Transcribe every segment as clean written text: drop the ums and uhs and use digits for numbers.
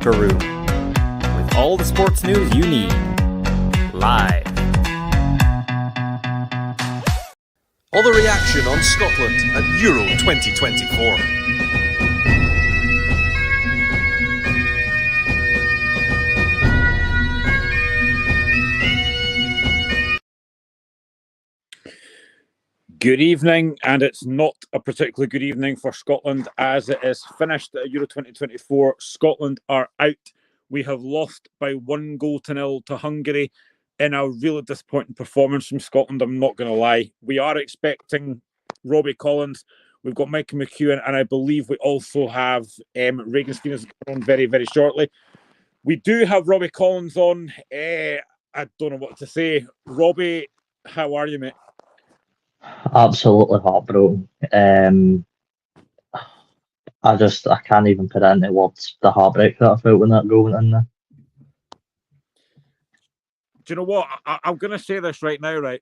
Locker Room, with all the sports news you need, live. All the reaction on Scotland at Euro 2024. Good evening, and it's not a particularly good evening for Scotland as it is finished at Euro 2024. Scotland are out. We have lost by 1-0 to Hungary in a really disappointing performance from Scotland, I'm not going to lie. We are expecting Robbie Collins. We've got Michael McEwen, and I believe we also have Regan Stevens on very, very shortly. We do have Robbie Collins on. I don't know what to say. Robbie, how are you, mate? Absolutely heartbroken. I can't even put into words the heartbreak that I felt when that goal went in there. Do you know what? I'm going to say this right now, right?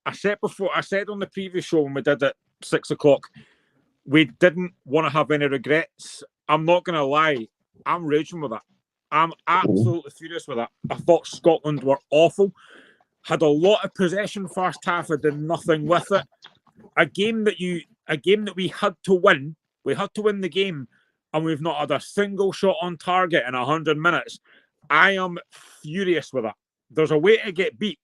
I said on the previous show when we did it 6 o'clock, we didn't want to have any regrets. I'm not going to lie. I'm raging with that. I'm absolutely furious with that. I thought Scotland were awful. Had a lot of possession first half. I did nothing with it. A game that we had to win. We had to win the game, and we've not had a single shot on target in 100 minutes. I am furious with that. There's a way to get beat.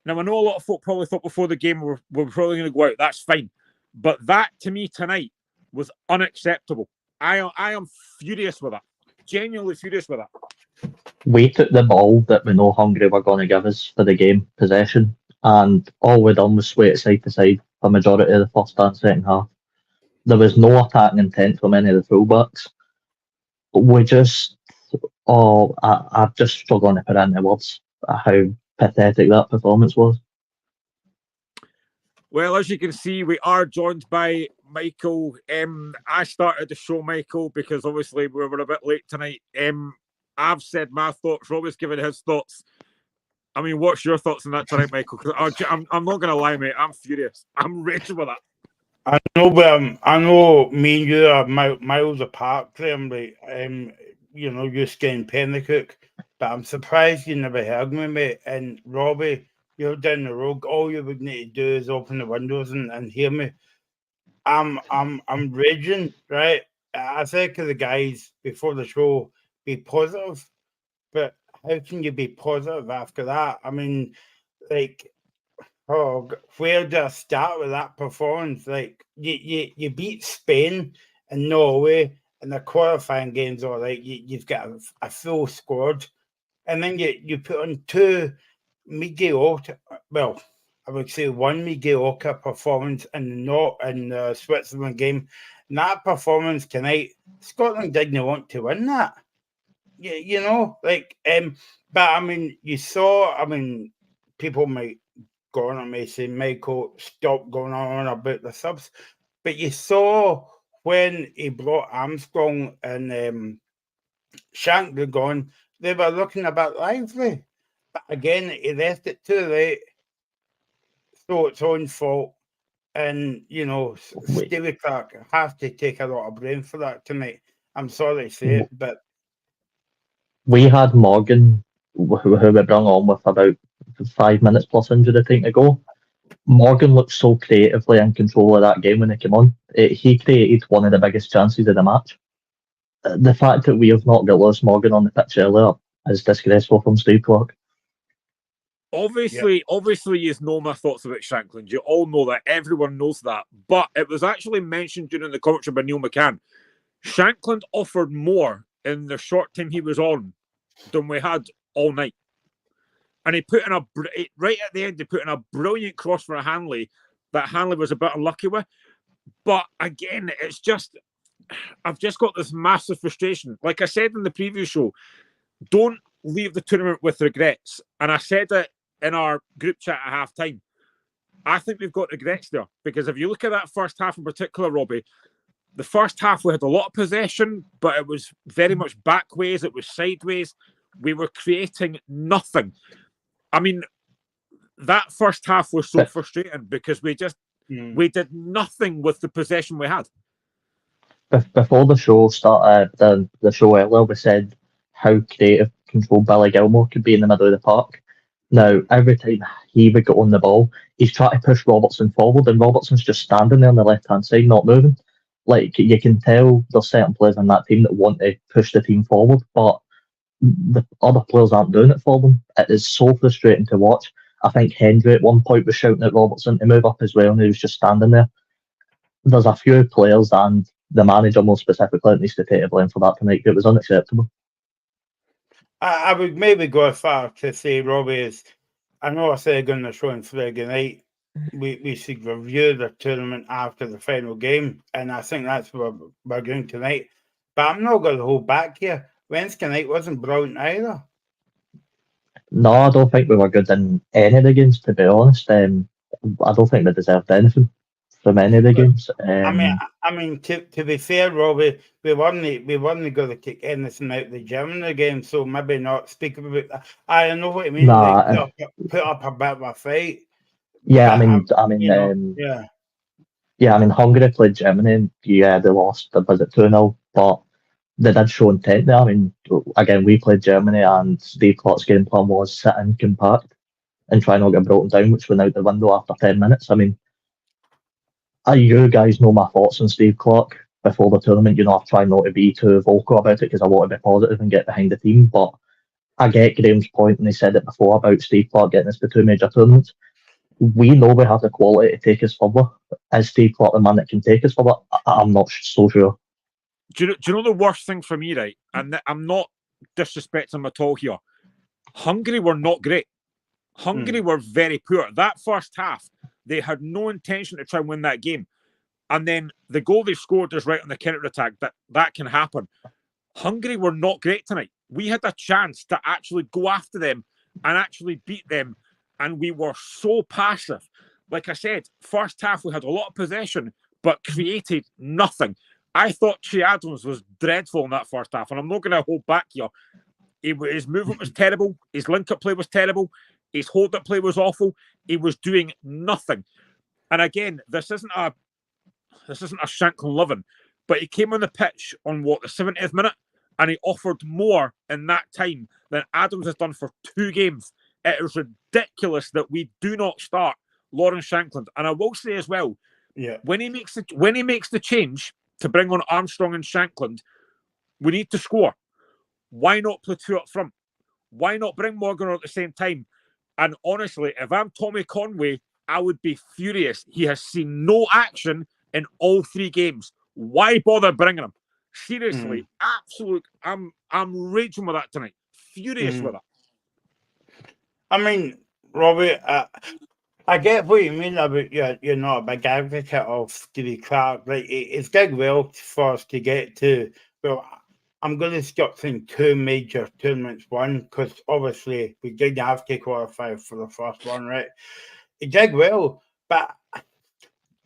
Now, I know a lot of folk probably thought before the game we're probably going to go out. That's fine. But that, to me, tonight was unacceptable. I am furious with that. Genuinely furious with that. We took the ball that we know Hungary were going to give us for the game, possession, and all we done was sway it side to side for majority of the first and second half. There was no attacking intent from any of the fullbacks. I've just struggled to put into words how pathetic that performance was. Well, as you can see, we are joined by Michael. I started the show, Michael, because obviously we were a bit late tonight. I've said my thoughts. Robbie's given his thoughts. I mean, what's your thoughts on that tonight, Michael? Because I'm not going to lie, mate. I'm furious. I'm raging with that. I know, but I know me and you are miles apart, Graham. Like, you're getting pennycook, but I'm surprised you never heard me, mate. And Robbie, you're down the road. All you would need to do is open the windows and hear me. I'm raging, right? I said to the guys before the show, be positive, but how can you be positive after that? I mean, like, where do I start with that performance? Like, you beat Spain and Norway in the qualifying games, all right. You've got a full squad, and then you put on two mediocre. Well, I would say one mediocre performance in the Switzerland game. And that performance tonight, Scotland didn't want to win that. But I mean, people might go on and may say, Michael, stop going on about the subs. But you saw when he brought Armstrong and Shankly gone, they were looking a bit lively. But again, he left it too late. So it's own fault. And, Stevie Clark has to take a lot of blame for that tonight. I'm sorry to say it, but we had Morgan, who we brought on with about 5 minutes plus injury time to go. Morgan looked so creatively in control of that game when he came on. He created one of the biggest chances of the match. The fact that we have not got Lewis Morgan on the pitch earlier is disgraceful from Steve Clark. Obviously, you know my thoughts about Shankland. You all know that. Everyone knows that. But it was actually mentioned during the commentary by Neil McCann. Shankland offered more in the short time he was on than we had all night. And he put in right at the end, he put in a brilliant cross for a Hanley that Hanley was a bit unlucky with. But again, I've just got this massive frustration. Like I said in the previous show, don't leave the tournament with regrets. And I said it in our group chat at half time. I think we've got regrets there. Because if you look at that first half in particular, Robbie, the first half we had a lot of possession, but it was very much backways, it was sideways. We were creating nothing. I mean, that first half was so frustrating because we did nothing with the possession we had. Before the show started, the show earlier, we said how creative control Billy Gilmore could be in the middle of the park. Now, every time he would get on the ball, he's trying to push Robertson forward, and Robertson's just standing there on the left-hand side, not moving. Like, you can tell there's certain players in that team that want to push the team forward, but the other players aren't doing it for them. It is so frustrating to watch. I think Hendry at one point was shouting at Robertson to move up as well, and he was just standing there. There's a few players, and the manager more specifically needs to take the blame for that tonight. It was unacceptable. I would maybe go as far to say, Robbie, is I know I said on the show on Friday night, we should review the tournament after the final game, and I think that's what we're doing tonight. But I'm not going to hold back here. Wednesday night wasn't brilliant either. No, I don't think we were good in any of the games, to be honest. I don't think we deserved anything from any of the games. I mean, to be fair, Robbie, we weren't going to kick anything out of the Germany game, so maybe not speak about that. I know what you mean. Nah, put up a bit of a fight. yeah, Yeah. I mean, Hungary played Germany, and yeah, they lost. Was it 2-0? But they did show intent there. I mean, again, we played Germany, and Steve Clark's game plan was sit in compact and try not get broken down, which went out the window after 10 minutes. I mean, you guys know my thoughts on Steve Clark before the tournament. You know, I've tried not to be too vocal about it because I want to be positive and get behind the team. But I get Graham's point, and he said it before about Steve Clark getting us to 2 major tournaments. We know we have the quality to take us further. Is Steve Clark the man that can take us further? I'm not so sure. Do you know the worst thing for me, right? And I'm not disrespecting them at all here. Hungary were not great. Hungary were very poor. That first half, they had no intention to try and win that game. And then the goal they scored is right on the counter-attack. That can happen. Hungary were not great tonight. We had a chance to actually go after them and actually beat them, and we were so passive. Like I said, first half we had a lot of possession, but created nothing. I thought Che Adams was dreadful in that first half, and I'm not going to hold back here. His movement was terrible. His link-up play was terrible. His hold-up play was awful. He was doing nothing. And again, this isn't a Shankland loving, but he came on the pitch on the 70th minute, and he offered more in that time than Adams has done for 2 games. It is ridiculous that we do not start Lawrence Shankland. And I will say as well, when he makes the change to bring on Armstrong and Shankland, we need to score. Why not play 2 up front? Why not bring Morgan on at the same time? And honestly, if I'm Tommy Conway, I would be furious. He has seen no action in all 3 games. Why bother bringing him? Seriously, absolute. I'm raging with that tonight. Furious with it. I mean, Robbie, I get what you mean about you're not a big advocate of Stevie Clark. Like, it's did well for us to get to. Well, I'm going to skip through 2 major tournaments. One, because obviously we did have to qualify for the first one, right? It did well, but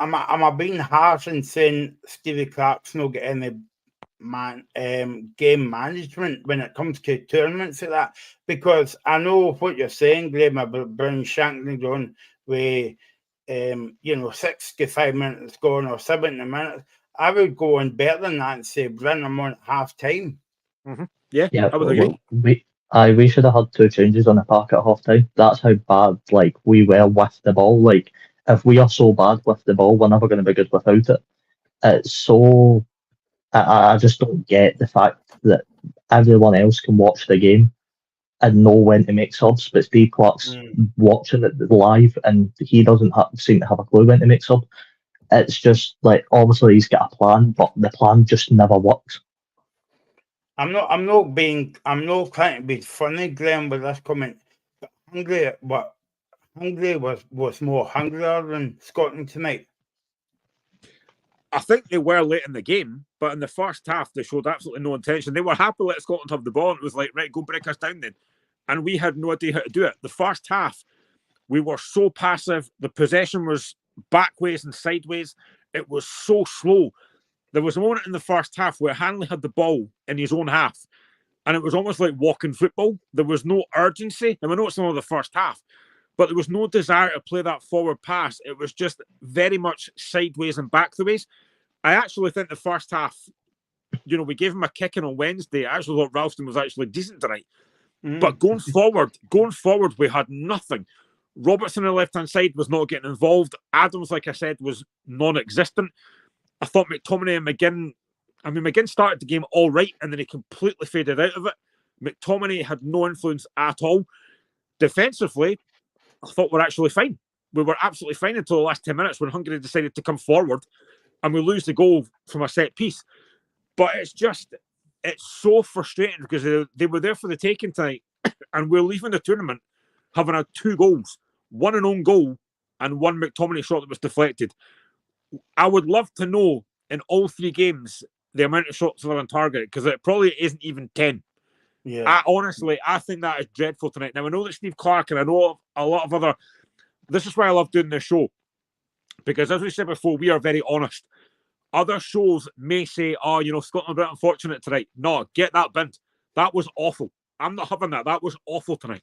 am I being harsh in saying Stevie Clark's not getting any game management when it comes to tournaments like that? Because I know what you're saying, Graham, about bringing Shankland on with 65 minutes gone or 70 minutes. I would go on better than that and say bring them on at half time. Yeah, I would agree. We should have had 2 changes on the park at half time. That's how bad we were with the ball. Like, if we are so bad with the ball, we're never going to be good without it. It's so. I just don't get the fact that everyone else can watch the game and know when to make subs, but Steve Clark's watching it live and he doesn't seem to have a clue when to make sub. It's just like, obviously he's got a plan, but the plan just never works. I'm not trying to be funny, Graham, with this comment. But Hungary was more hungrier than Scotland tonight. I think they were late in the game, but in the first half, they showed absolutely no intention. They were happy to let Scotland have the ball, and it was like, right, go break us down then. And we had no idea how to do it. The first half, we were so passive. The possession was backways and sideways. It was so slow. There was a moment in the first half where Hanley had the ball in his own half, and it was almost like walking football. There was no urgency. And we know it's only the first half, but there was no desire to play that forward pass. It was just very much sideways and backways. I actually think the first half, we gave him a kicking on Wednesday. I actually thought Ralston was actually decent tonight. But going forward, we had nothing. Robertson on the left-hand side was not getting involved. Adams, like I said, was non-existent. I thought McTominay and McGinn started the game all right, and then he completely faded out of it. McTominay had no influence at all. Defensively, I thought we're actually fine. We were absolutely fine until the last 10 minutes when Hungary decided to come forward and we lose the goal from a set piece. But it's so frustrating because they were there for the taking tonight and we're leaving the tournament having had 2 goals, one an own goal and one McTominay shot that was deflected. I would love to know in all 3 games the amount of shots that are on target because it probably isn't even 10. Yeah. I think that is dreadful tonight. Now, I know that Steve Clark and I know a lot of other... This is why I love doing this show. Because as we said before, we are very honest. Other shows may say, Scotland are a bit unfortunate tonight. No, get that binned. That was awful. I'm not having that. That was awful tonight.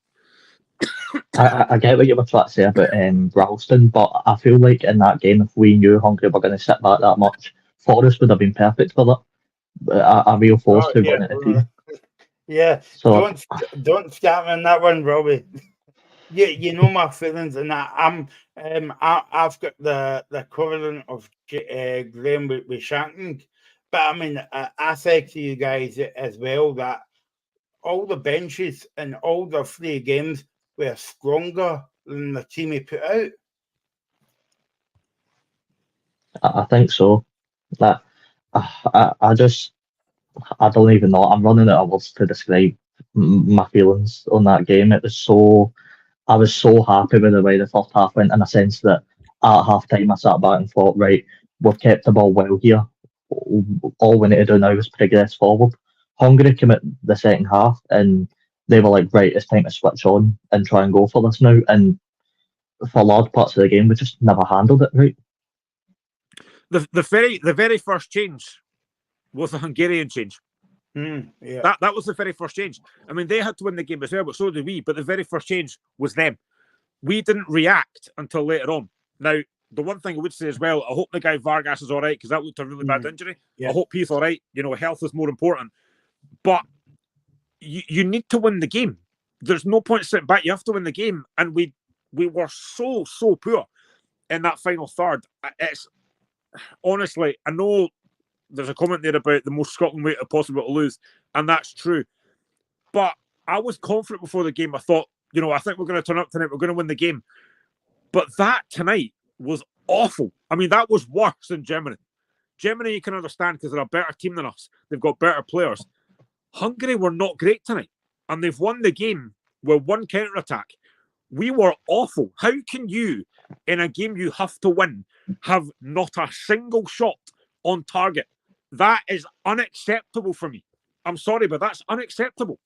I get what you were trying to say about Ralston, but I feel like in that game, if we knew Hungary were going to sit back that much, Forrest would have been perfect for that. A real force to go into the team. Yeah, so, don't scare me on that one, Robbie. You know my feelings in that. I've got the equivalent of Graham with Shanklin, but I mean, I said to you guys as well that all the benches and all the 3 games were stronger than the team he put out. I think so. That I don't even know. I'm running out of words to describe my feelings on that game. I was so happy with the way the first half went, in a sense that at half time I sat back and thought, right, we've kept the ball well here. All we need to do now is progress forward. Hungary came at the second half and they were like, right, it's time to switch on and try and go for this now. And for large parts of the game, we just never handled it right. The very first change was the Hungarian change. Yeah. That was the very first change. I mean, they had to win the game as well, but so did we. But the very first change was them. We didn't react until later on. Now, the one thing I would say as well, I hope the guy Vargas is all right because that looked a really bad injury. Yeah. I hope he's all right. Health is more important. But you need to win the game. There's no point sitting back. You have to win the game. And we were so poor in that final third. It's honestly, I know there's a comment there about the most Scotland way possible to lose, and that's true. But I was confident before the game. I thought, I think we're going to turn up tonight. We're going to win the game. But that tonight was awful. I mean, that was worse than Germany. Germany, you can understand because they're a better team than us. They've got better players. Hungary were not great tonight, and they've won the game with one counter-attack. We were awful. How can you, in a game you have to win, have not a single shot on target? That is unacceptable for me. I'm sorry, but that's unacceptable.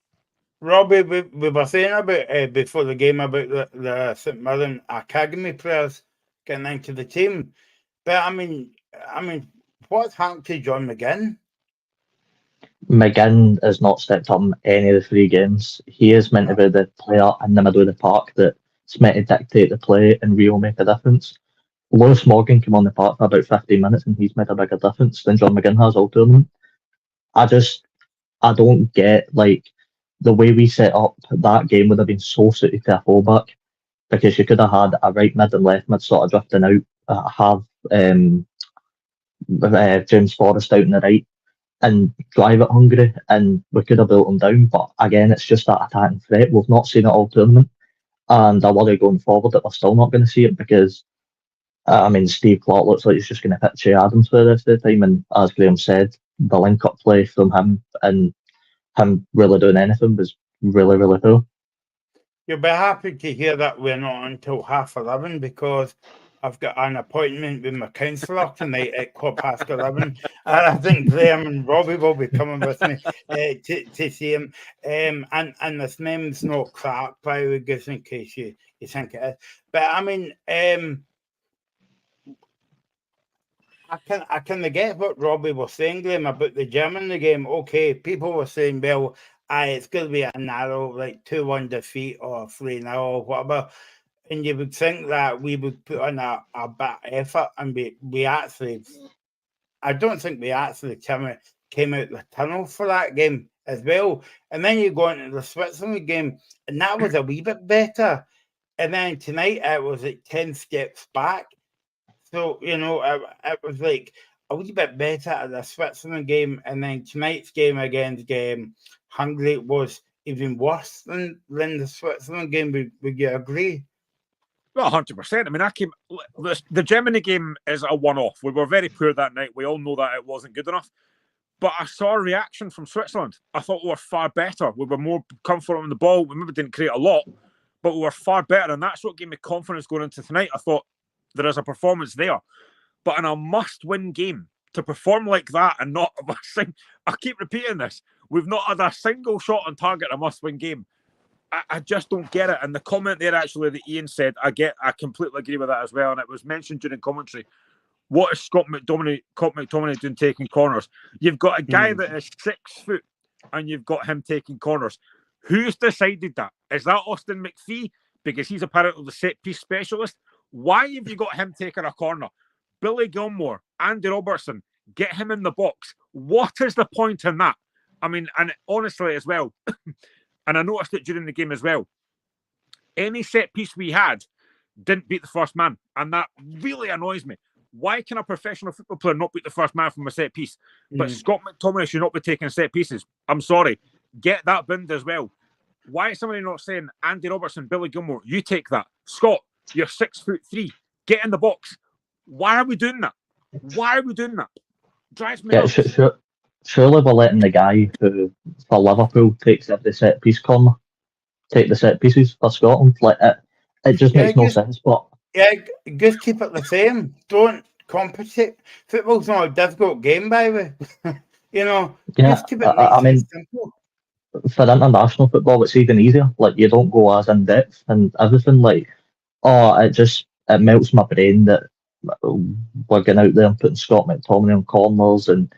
Robbie, we were saying about before the game about the St Mirren Academy players getting into the team. But I mean, what's happened to John McGinn? McGinn has not stepped up in any of the 3 games. He is meant to be the player in the middle of the park that's meant to dictate the play and really make a difference. Lewis Morgan came on the park for about 15 minutes and he's made a bigger difference than John McGinn has all tournament. I don't get, the way we set up that game would have been so suited to a fullback because you could have had a right mid and left mid sort of drifting out, have James Forrest out on the right and drive at Hungary, and we could have built them down. But again, it's just that attacking threat. We've not seen it all tournament, and I worry going forward that we're still not going to see it because, Steve Clark looks like he's just going to pitch Adams for the rest of the time, and as Graham said, the link-up play from him and him really doing anything was really, really poor. You'll be happy to hear that we're not until 11:30 because I've got an appointment with my counsellor tonight at 11:15, and I think Graham and Robbie will be coming with me to see him. And this name's not Clark, by the way, just in case you think it is. But I mean, I can get what Robbie was saying, Graham, about the Germany game. Okay, people were saying, well, it's going to be a narrow, 2-1 defeat or 3-0 or whatever. And you would think that we would put on a bit of effort, and we actually, I don't think we actually came came out the tunnel for that game as well. And then you go into the Switzerland game, and that was a wee bit better. And then tonight it was like 10 steps back. So, it was like a wee bit better at the Switzerland game. And then tonight's game against Hungary was even worse than the Switzerland game. Would you agree? Well, 100%. I mean, the Germany game is a one-off. We were very poor that night. We all know that it wasn't good enough. But I saw a reaction from Switzerland. I thought we were far better. We were more comfortable on the ball. We maybe didn't create a lot, but we were far better. And that's what gave me confidence going into tonight. I thought there is a performance there. But in a must-win game, to perform like that and not have a I keep repeating this, we've not had a single shot on target in a must-win game. I just don't get it. And the comment there actually that Ian said, I completely agree with that as well. And it was mentioned during commentary. What is Scott McTominay doing taking corners? You've got a guy that is 6 foot and you've got him taking corners. Who's decided that? Is that Austin McPhee? Because he's apparently the set piece specialist. Why have you got him taking a corner? Billy Gilmore, Andy Robertson, get him in the box. What is the point in that? I mean, and honestly as well, and I noticed it during the game as well, any set piece we had didn't beat the first man. And that really annoys me. Why can a professional football player not beat the first man from a set piece? But Scott McTominay should not be taking set pieces. I'm sorry. Get that binned as well. Why is somebody not saying, Andy Robertson, Billy Gilmore, you take that? Scott, you're 6'3". Get in the box. Why are we doing that? Why are we doing that? Drives me nuts. Surely we're letting the guy who, for Liverpool, takes every set piece corner, take the set pieces for Scotland. Like it just makes no sense. But just keep it the same. Don't compensate. Football's not a difficult game, by the way. Just keep it nice and simple. For international football, it's even easier. Like, you don't go as in depth and everything. Like, it melts my brain that we're going out there and putting Scott McTominay on corners and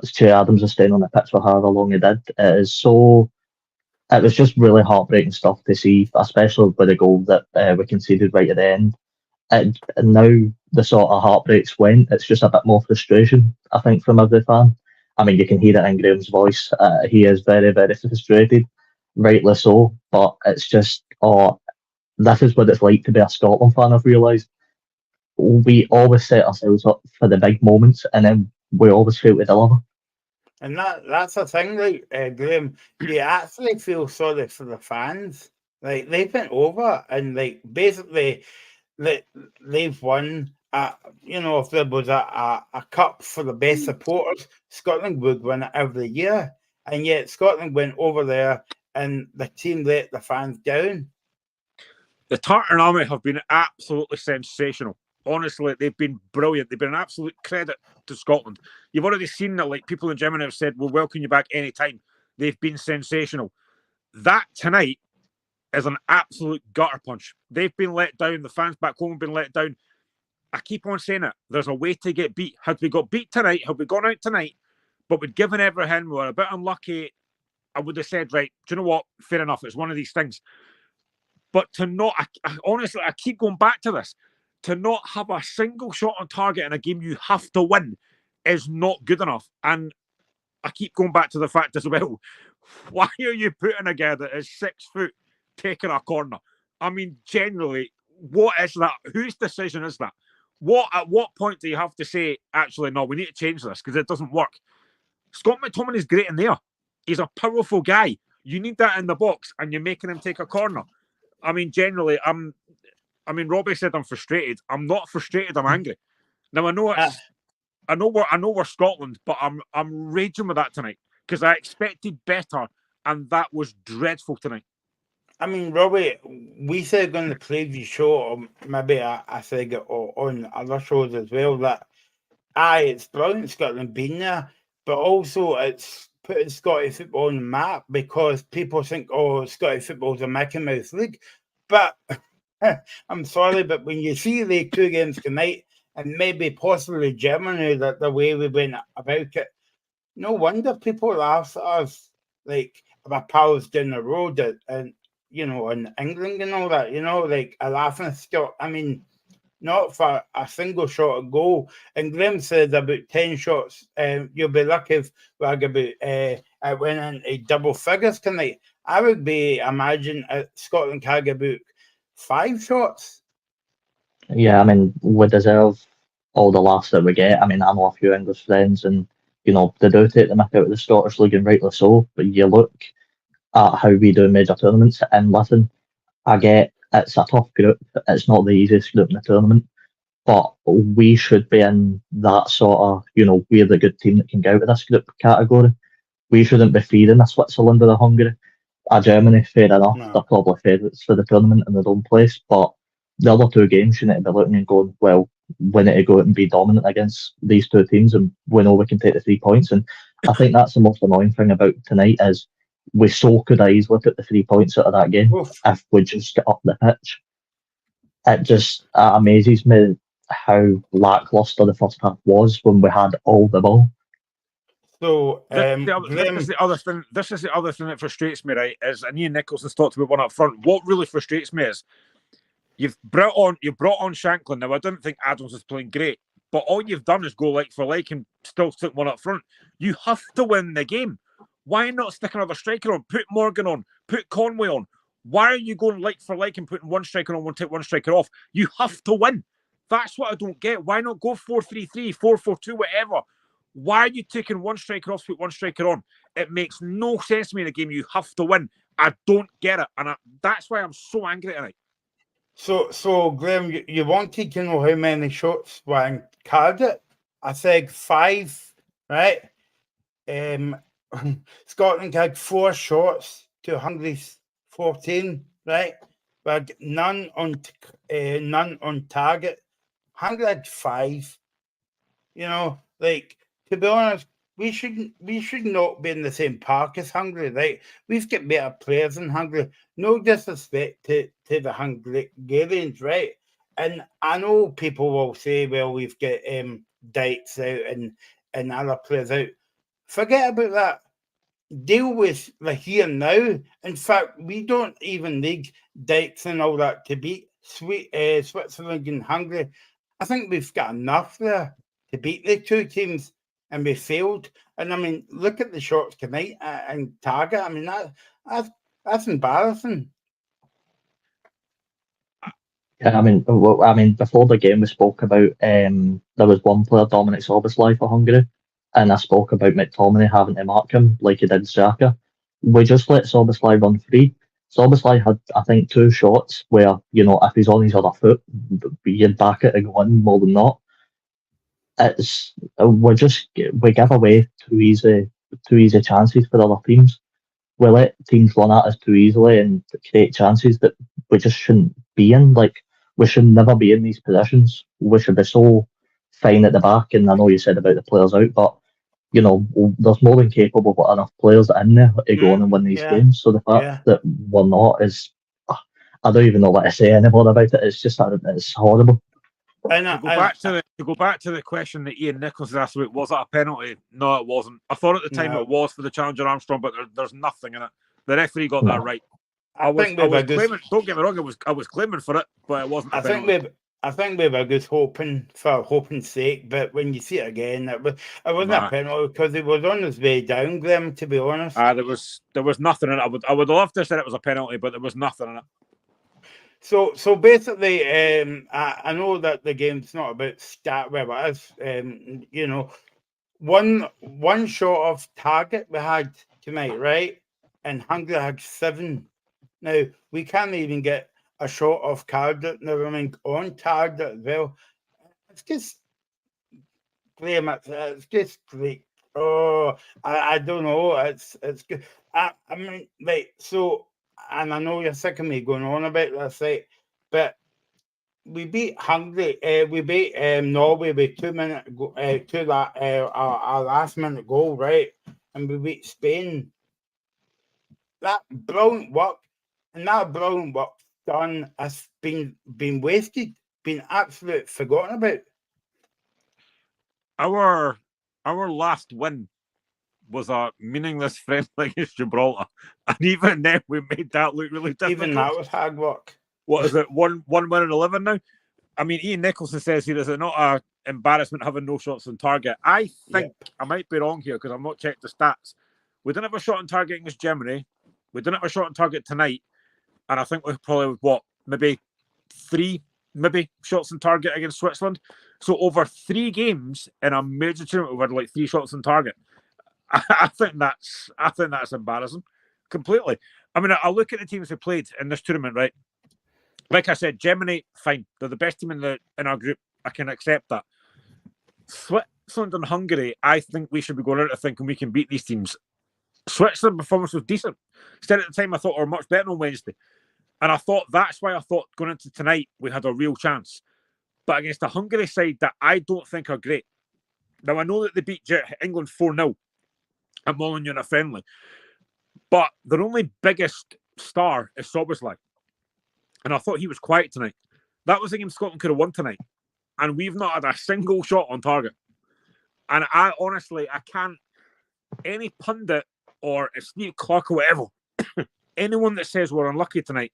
Che Adams is staying on the pitch for however long he did. It was just really heartbreaking stuff to see, especially with the goal that we conceded right at the end. And now the sort of heartbreaks went, it's just a bit more frustration, I think, from every fan. I mean, you can hear it in Graham's voice. He is very, very frustrated, rightly so. But it's just, this is what it's like to be a Scotland fan, I've realised. We always set ourselves up for the big moments and then we always fail to deliver. And that's the thing, like, Graham, you actually feel sorry for the fans. Like, they've been over and, like, basically, they've won. If there was a cup for the best supporters, Scotland would win it every year. And yet Scotland went over there and the team let the fans down. The Tartan Army have been absolutely sensational. Honestly, they've been brilliant. They've been an absolute credit to Scotland. You've already seen that, like, people in Germany have said, we'll welcome you back anytime. They've been sensational. That tonight is an absolute gutter punch. They've been let down. The fans back home have been let down. I keep on saying it. There's a way to get beat. Had we got beat tonight, had we gone out tonight, but we'd given everything, we were a bit unlucky, I would have said, right, do you know what? Fair enough. It's one of these things. But to not, honestly, I keep going back to this. To not have a single shot on target in a game you have to win is not good enough. And I keep going back to the fact as well, why are you putting a guy that is 6 foot taking a corner? I mean, generally, what is that? Whose decision is that? At what point do you have to say, actually, no, we need to change this because it doesn't work? Scott McTominay is great in there. He's a powerful guy. You need that in the box and you're making him take a corner. I mean, generally, Robbie said I'm frustrated. I'm not frustrated. I'm angry. Now I know we're Scotland, but I'm raging with that tonight because I expected better, and that was dreadful tonight. I mean, Robbie, we said on the preview show, or maybe I said it on other shows as well, that it's brilliant Scotland being there, but also it's putting Scottish football on the map because people think, Scottish football's a Mickey Mouse league, but I'm sorry, but when you see the 2 games tonight and maybe possibly Germany, that the way we went about it, no wonder people laugh at us, like our pals down the road and in England and all that, like a laughing stock. I mean, not for a single shot at goal. And Graham said about 10 shots, you'll be lucky if we had about it went into double figures tonight. I would be imagine Scotland can get about 5 shots. Yeah, I mean, we deserve all the laughs that we get. I mean, I know a few English friends, and they do take the mick out of the Scottish League, and rightly so. But you look at how we do major tournaments, and listen, I get it's a tough group. It's not the easiest group in the tournament, but we should be in that sort of, we're the good team that can get out of this group category. We shouldn't be feeding a Switzerland or a Hungary. A Germany, fair enough, No. they're probably favourites for the tournament in their own place, but the other two games you need to be looking and going, well, we need to go out and be dominant against these two teams, and we know we can take the 3 points. And I think that's the most annoying thing about tonight is we so could have easily took the 3 points out of that game if we just get up the pitch. It just amazes me how lacklustre the first half was when we had all the ball. So this is the other thing. This is the other thing that frustrates me, right? Is and Ian Nicholson's talked about one up front. What really frustrates me is you brought on Shanklin. Now I didn't think Adams was playing great, but all you've done is go like for like and still stick one up front. You have to win the game. Why not stick another striker on? Put Morgan on. Put Conway on. Why are you going like for like and putting one striker on, take one striker off? You have to win. That's what I don't get. Why not go 4-3-3, 4-4-2, whatever? Why are you taking one striker off, put one striker on? It makes no sense to me in a game. You have to win. I don't get it. And that's why I'm so angry tonight. So Graham, you wanted to know how many shots were in Cardiff? I said 5, right? Scotland had 4 shots to Hungary's 14, right? But none on target. Hungary had 5. To be honest, we should not be in the same park as Hungary, right? We've got better players in Hungary. No disrespect to the Hungarians, right? And I know people will say, well, we've got Dykes out and other players out. Forget about that. Deal with the here and now. In fact, we don't even need Dykes and all that to beat Switzerland and Hungary. I think we've got enough there to beat the two teams, and we failed. And I mean, look at the shots tonight and target. I mean, that's embarrassing. Yeah, I mean, before the game, we spoke about there was one player, Dominic Szoboszlai for Hungary, and I spoke about McTominay having to mark him like he did Xhaka. We just let Szoboszlai run free. Szoboszlai had, I think, 2 shots where, if he's on his other foot, you'd back it and go in more than not. We give away too easy chances for other teams. We let teams run at us too easily and create chances that we just shouldn't be in. Like, we should never be in these positions. We should be so fine at the back. And I know you said about the players out, but there's more than capable of enough players in there to go on and win these games. So the fact that we're not is, I don't even know what to say anymore about it. It's just it's horrible. To go back to the question that Ian Nichols asked about, was it a penalty? No, it wasn't. I thought at the time it was for the Challenger Armstrong, but there's nothing in it. The referee got that right. I was claiming. Don't get me wrong. I was claiming for it, but it wasn't. I think we were just hoping for hoping's sake, but when you see it again, it wasn't a penalty because he was on his way down, Graham. To be honest, there was nothing in it. I would love to say it was a penalty, but there was nothing in it. So basically, I know that the game's not about stat where it is. One shot off target we had tonight, right? And Hungary had 7. Now we can't even get a shot off target. Never mind on target as well. It's just Graham. It's just great. Oh, I don't know. It's good. I mean, right. So. And I know you're sick of me going on about this, right? But we beat Hungary. We beat Norway with 2 minutes to that our last minute goal, right? And we beat Spain. That brilliant work, and that brilliant work done has been wasted, been absolutely forgotten about. Our last win was a meaningless friendly against Gibraltar, and even then we made that look really difficult. Even that was hard work. What is it? One win in 11 now. I mean, Ian Nicholson says here, is it not an embarrassment having no shots on target? I think, I might be wrong here because I've not checked the stats. We didn't have a shot on target against Germany. We didn't have a shot on target tonight. And I think we probably, maybe 3 shots on target against Switzerland. So over 3 games in a major tournament, we've had like 3 shots on target. I think that's embarrassing completely. I mean, I look at the teams who played in this tournament, right? Like I said, Germany, fine. They're the best team in our group. I can accept that. Switzerland and Hungary, I think we should be going out of thinking we can beat these teams. Switzerland's performance was decent. Instead, at the time, I thought we were much better on Wednesday. And I thought that's why I thought going into tonight, we had a real chance. But against the Hungary side that I don't think are great. Now, I know that they beat England 4-0 at Molineux in a friendly. But their only biggest star is Szoboszlai. And I thought he was quiet tonight. That was the game Scotland could have won tonight. And we've not had a single shot on target. And I honestly, I can't, any pundit or a sneak clock or whatever, anyone that says we're unlucky tonight,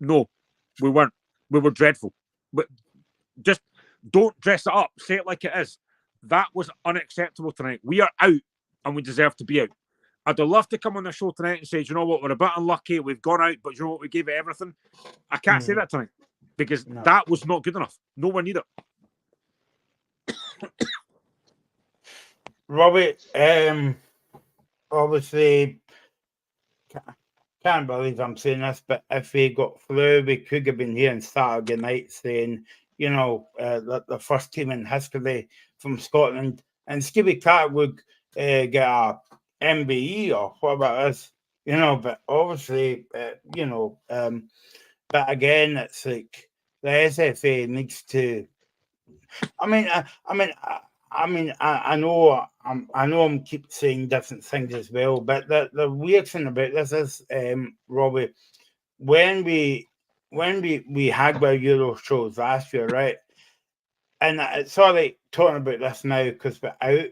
no, we weren't. We were dreadful. But just don't dress it up. Say it like it is. That was unacceptable tonight. We are out and we deserve to be out. I'd love to come on the show tonight and say, you know what, we're a bit unlucky. We've gone out, but you know what, we gave it everything. I can't say that tonight because that was not good enough. Nowhere near it. Robert, obviously, can't believe I'm saying this, but if we got through, we could have been here on Saturday night saying, you know, the first team in history from Scotland, and Stevie Clark would get a MBE or whatever it is, you know, but obviously, you know, but again, it's like the SFA needs to. I know I'm keep saying different things as well, but the weird thing about this is, Robbie, when we had our Euro shows last year, right? And it's all right talking about this now because we're out,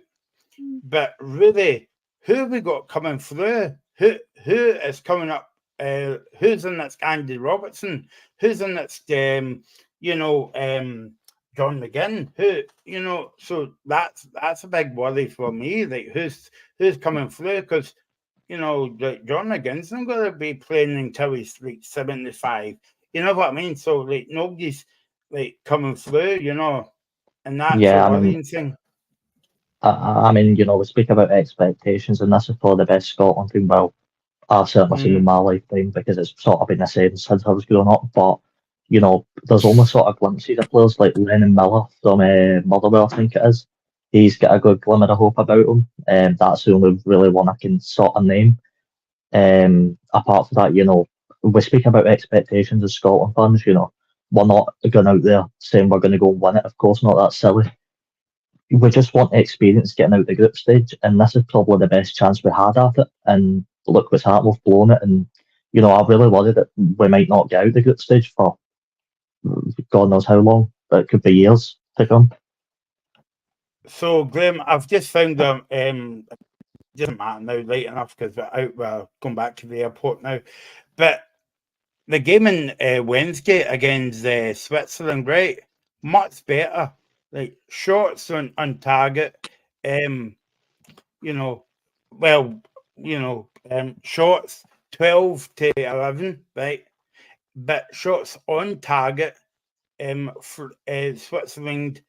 but really, who have we got coming through? Who is coming up? Who's in that's Andy Robertson? Who's in that's John McGinn? Who, you know? So that's a big worry for me. Like who's coming through? Because you know, like John McGinn's not going to be playing until he's like 75. You know what I mean? So like nobody's like coming through. You know, and that's a worrying thing. I mean, you know, we speak about expectations, and this is probably the best Scotland team. Well, I've certainly seen in my lifetime because it's sort of been the same since I was growing up. But you know, there's almost sort of glimpses of players like Lennon Miller from Motherwell, I think it is. He's got a good glimmer of hope about him, and that's the only really one I can sort of name. Apart from that, you know, we speak about expectations as Scotland fans. You know, we're not going out there saying we're going to go and win it. Of course not. That's silly. We just want experience getting out the group stage, and this is probably the best chance we had at it. And look what's happened, we've blown it. And you know, I really worry that we might not get out the group stage for God knows how long, but it could be years to come. So, Graham, I've just found them. Doesn't matter now, late enough because we're out. We're going back to the airport now. But the game in Wednesday against Switzerland, right? Much better. Like shots on target. Shots 12 to 11, right? But shots on target. For Switzerland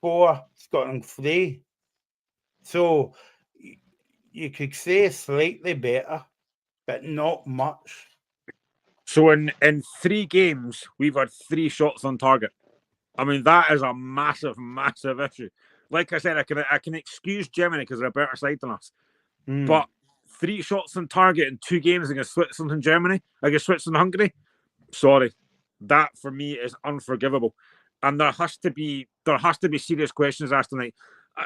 4, Scotland 3. So you could say slightly better, but not much. So in 3 games, we've had 3 shots on target. I mean, that is a massive, massive issue. Like I said, I can excuse Germany because they're a better side than us. But 3 shots on target in 2 games against Switzerland and Germany, against Switzerland and Hungary, sorry. That for me is unforgivable. And there has to be serious questions asked tonight.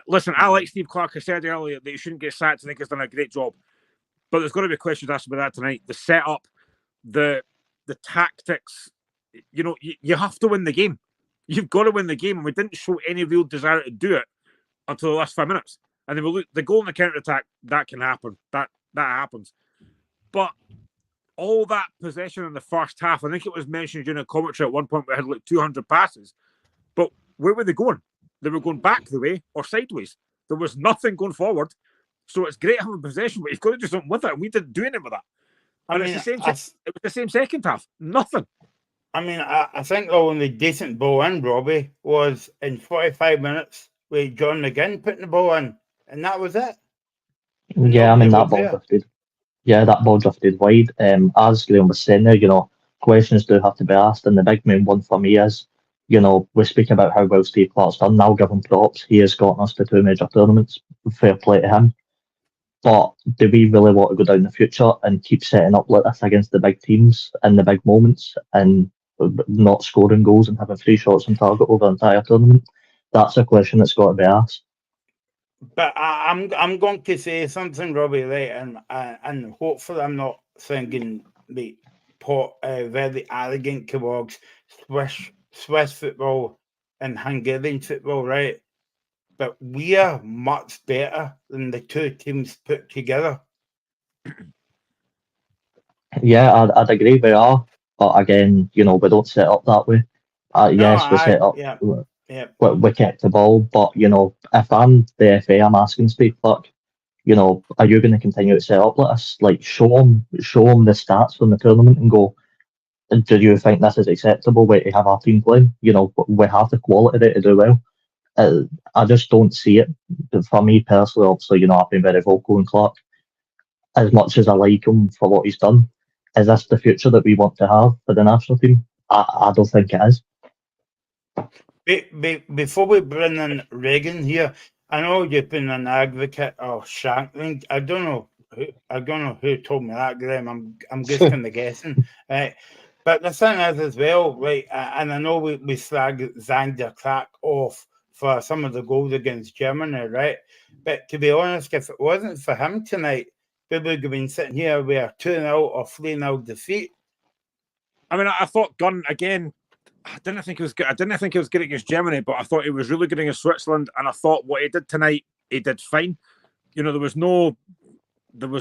Listen, I like Steve Clark. I said earlier that he shouldn't get sacked. I think he's done a great job. But there's got to be questions asked about that tonight. The setup, the tactics. You know, you have to win the game. You've got to win the game. And we didn't show any real desire to do it until the last 5 minutes. And then we look, the goal in the counter-attack, that can happen. That happens. But all that possession in the first half, I think it was mentioned during a commentary at one point we had like 200 passes. where were they going? They were going back the way or sideways. There was nothing going forward. So it's great having possession, but you've got to do something with it. We didn't do anything with that. And it's the same. It was the same second half. Nothing. I think the only decent ball in, Robbie, was in 45 minutes with John McGinn putting the ball in, and that was it. Yeah, I mean, that ball drifted. Yeah, that ball drifted wide. As Graham was saying there, questions do have to be asked, and the big main one for me is, we speak about how well Steve Clark's done. Now give him props. He has gotten us to 2 major tournaments. Fair play to him. But do we really want to go down the future and keep setting up like this against the big teams in the big moments and not scoring goals and having 3 shots on target over the entire tournament? That's a question that's got to be asked. But I'm going to say something, Robbie, right? And hopefully I'm not thinking the very arrogant towards Swiss football and Hungarian football, right? But we are much better than the 2 teams put together. Yeah, I'd agree we are. But again, we don't set up that way. Yes, we set up. Yeah. We kept the ball, but if I'm the FA, I'm asking Steve Clark, are you going to continue to set up like us? Like show them the stats from the tournament and go, do you think this is acceptable way to have our team playing? We have the quality there to do well. I just don't see it. For me personally, obviously, I've been very vocal in Clark. As much as I like him for what he's done, is this the future that we want to have for the national team? I don't think it is. Before we bring in Reagan here, I know you've been an advocate of Shankland. I don't know who told me that, Graham. I'm just kind of guessing. But the thing is as well, right? And I know we slag Zander Clark off for some of the goals against Germany, right? But to be honest, if it wasn't for him tonight, we would have been sitting here with a 2-0 or 3-0 defeat. I mean, I thought Gunn again. I didn't think it was good. I didn't think it was good against Germany, but I thought he was really good against Switzerland. And I thought what he did tonight, he did fine. There was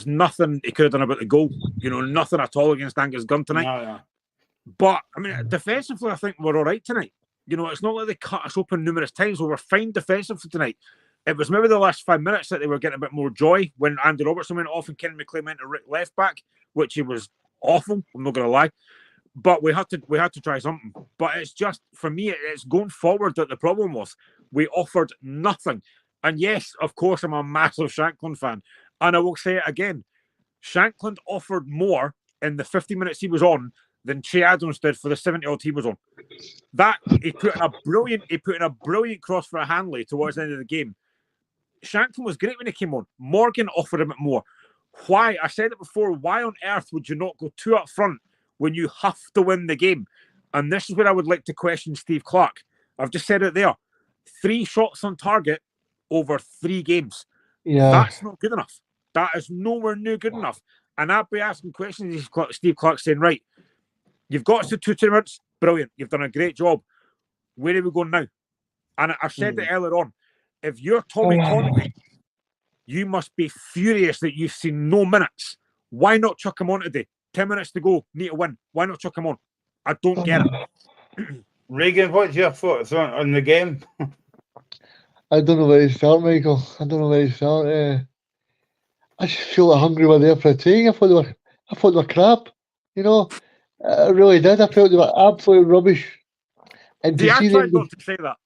nothing he could have done about the goal. Nothing at all against Angus Gunn tonight. No. But I mean, defensively, I think we're all right tonight. It's not like they cut us open numerous times. We were fine defensively tonight. It was maybe the last 5 minutes that they were getting a bit more joy when Andy Robertson went off and Ken McLean went to left back, which he was awful. I'm not going to lie. But we had to try something. But it's just, for me, it's going forward that the problem was. We offered nothing. And yes, of course, I'm a massive Shankland fan. And I will say it again. Shankland offered more in the 50 minutes he was on than Che Adams did for the 70-odd he was on. That he put in a brilliant cross for a Hanley towards the end of the game. Shankland was great when he came on. Morgan offered a bit more. Why? I said it before. Why on earth would you not go 2 up front when you have to win the game? And this is where I would like to question Steve Clark. I've just said it there. 3 shots on target over 3 games. Yeah, that's not good enough. That is nowhere near good enough. And I'd be asking questions. Steve Clark saying, right, you've got us to 2 tournaments. Brilliant. You've done a great job. Where are we going now? And I said it earlier on. If you're Tommy Conway, you must be furious that you've seen no minutes. Why not chuck him on today? 10 minutes to go, need to win. Why not chuck him on? I don't get it. Reagan, what's your thoughts on the game? I don't know where to start, Michael. I don't know where to start. I just feel that Hungary were there for a taking. I thought they were crap. I really did. I felt they were absolute rubbish. And to see them, not to say that.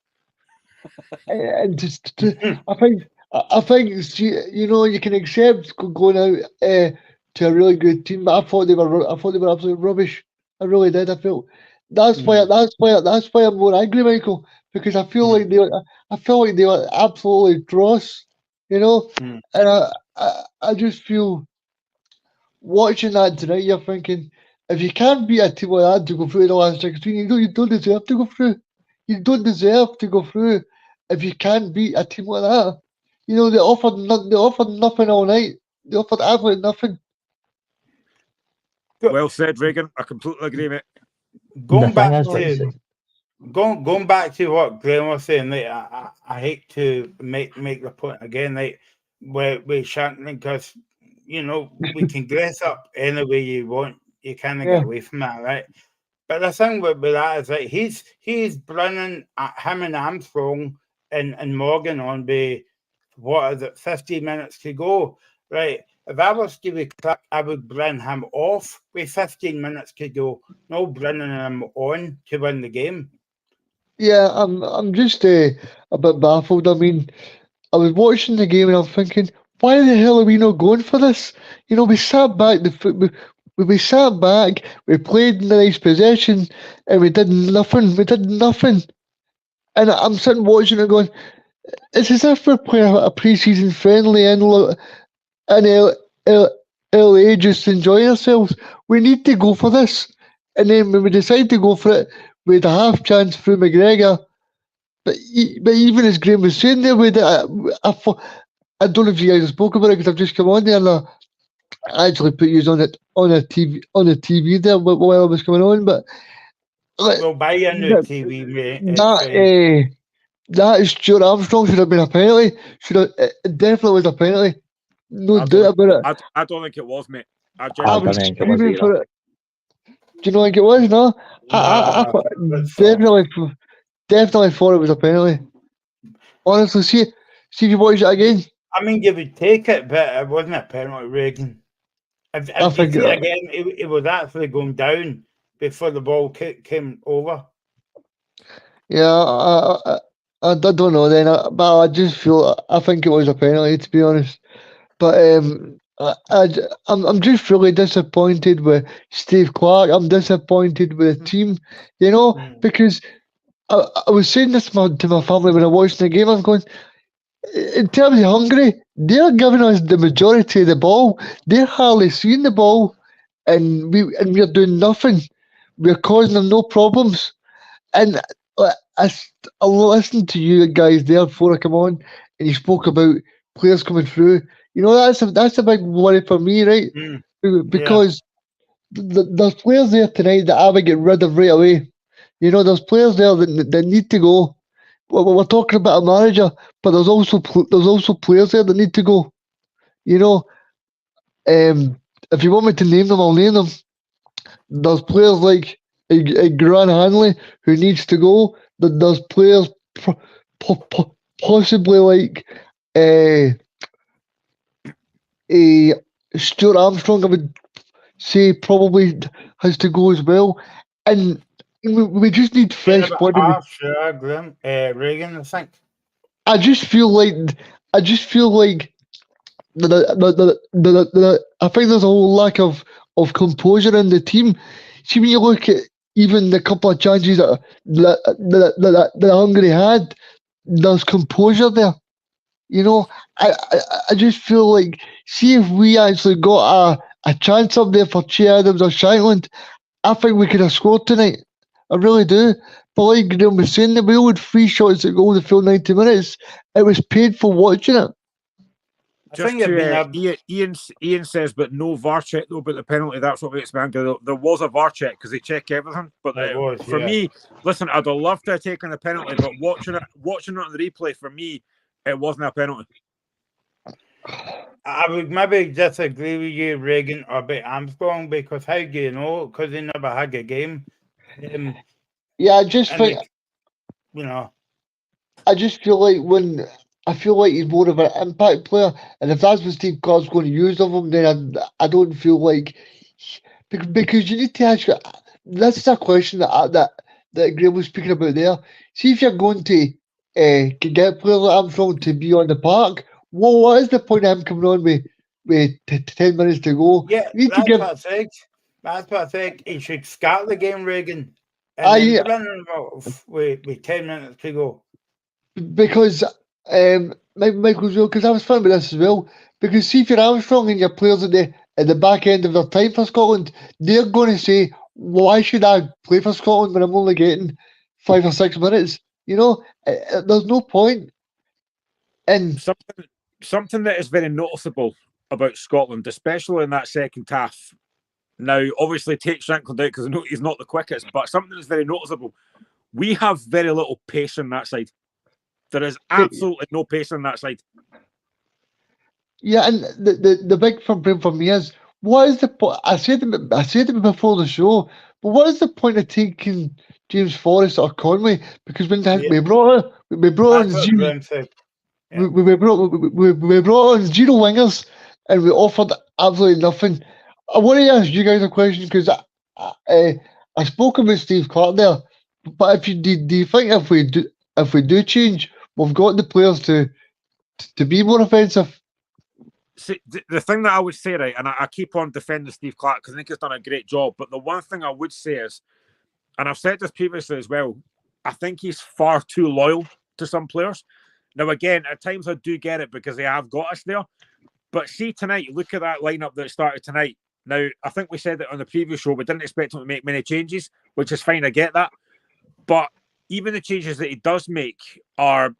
And I think you can accept going out to a really good team, but I thought they were absolute rubbish. I really did. I felt that's why I'm more angry, Michael, because I feel like they were absolutely dross, and I just feel watching that tonight. You're thinking, if you can't beat a team like that to go through to the last 16, you don't deserve to go through. You don't deserve to go through if you can't beat a team like that. They offered nothing all night. They offered absolutely nothing. Well said, Reagan. I completely agree, mate. Going back to what Graham was saying, like, I hate to make the point again, like, with Shankland, because we can dress up any way you want. You can't get away from that, right? But the thing with that is that he's running at him and Armstrong and Morgan on the, what is it, 15 minutes to go. Right. If I was Stevie Clark, I would bring him off with 15 minutes to go, no bringing him on to win the game. Yeah, I'm just a bit baffled. I mean, I was watching the game and I'm thinking, why the hell are we not going for this? You know, we sat back, we sat back, we played in the nice possession, and we did nothing. We did nothing. And I'm sitting watching it going, it's as if we're playing a pre-season friendly in LA just enjoying ourselves. We need to go for this. And then when we decide to go for it, we had a half chance through McGregor. But even as Graham was saying there, I don't know if you guys spoke about it because I've just come on there and I actually put you on the TV there while I was coming on. But like, We'll buy a new TV, mate. That Stuart Armstrong should have been a penalty. It definitely was a penalty. No doubt about it. I don't think it was, mate. I was think it was screaming either. for it. Do you know think it was? No, I definitely thought it was a penalty. Honestly, see if you watch it again. I mean, you would take it, but it wasn't a penalty, Reagan. If you see it again, it was actually going down before the ball came over. Yeah, I don't know then, but I just I think it was a penalty, to be honest. But I'm just really disappointed with Steve Clark. I'm disappointed with the team, you know, because I was saying this to my family when I watched the game. I'm going, in terms of Hungary, they're giving us the majority of the ball. They're hardly seeing the ball, and we're doing nothing. We're causing them no problems. And I listened to you guys there before I come on, and you spoke about players coming through. You know, that's a big worry for me, right? Because there's players there tonight that I would get rid of right away. You know, there's players there that need to go. We're talking about a manager, but there's also players there that need to go. You know, if you want me to name them, I'll name them. There's players like Grant Hanley who needs to go. There's players possibly like a Stuart Armstrong, I would say probably has to go as well. And we just need fresh body. Reagan, I think. I just feel like I think there's a whole lack of composure in the team. See, when you look at even the couple of chances that Hungary had, there's composure there. You know, I just feel like, see if we actually got a chance up there for Che Adams or Shankland, I think we could have scored tonight. I really do. But like Graham was saying, we all had 3 shots at goal the full 90 minutes. It was painful watching it. Just to, Ian says, but no VAR check though, but the penalty, that's what makes me angry. There was a VAR check because they check everything. But for me, listen, I'd have loved to have taken a penalty, but watching it on the replay, for me, it wasn't a penalty. I would maybe disagree with you, Reagan, about Armstrong, because how do you know? Because he never had a game. Yeah, I just think, you know, I just feel like he's more of an impact player, and if that's what Steve Clark's going to use of him, then I don't feel like, because you need to ask. This is a question that Graham was speaking about there. See, if you're going to get players like Armstrong to be on the park, what is the point of him coming on with 10 minutes to go? Yeah, what I think. That's what I think. He should start the game, Reagan, and then run with 10 minutes to go. Because Michael's well, because I was thinking about this as well. Because see, if you're Armstrong and your players at the back end of their time for Scotland, they're going to say, "Why should I play for Scotland when I'm only getting 5 or 6 minutes?" You know, there's no point. And something that is very noticeable about Scotland, especially in that second half. Now, obviously, take Shankland out because he's not the quickest, but something that's very noticeable. We have very little pace on that side. There is absolutely no pace on that side. Yeah, and the big problem for me is, what is the point? I said it before the show. But what is the point of taking James Forrest or Conway? Because when Yeah. we brought on That's what zero, Graham said. Yeah. we brought on zero wingers, and we offered absolutely nothing. I want to ask you guys a question because I spoke about Steve Clark there, but if you do you think if we do change, we've got the players to be more offensive? See, the thing that I would say, right, and I keep on defending Steve Clark because I think he's done a great job, but the one thing I would say is, and I've said this previously as well, I think he's far too loyal to some players. Now, again, at times I do get it because they have got us there. But see tonight, look at that lineup that started tonight. Now, I think we said it on the previous show, we didn't expect him to make many changes, which is fine, I get that. But even the changes that he does make are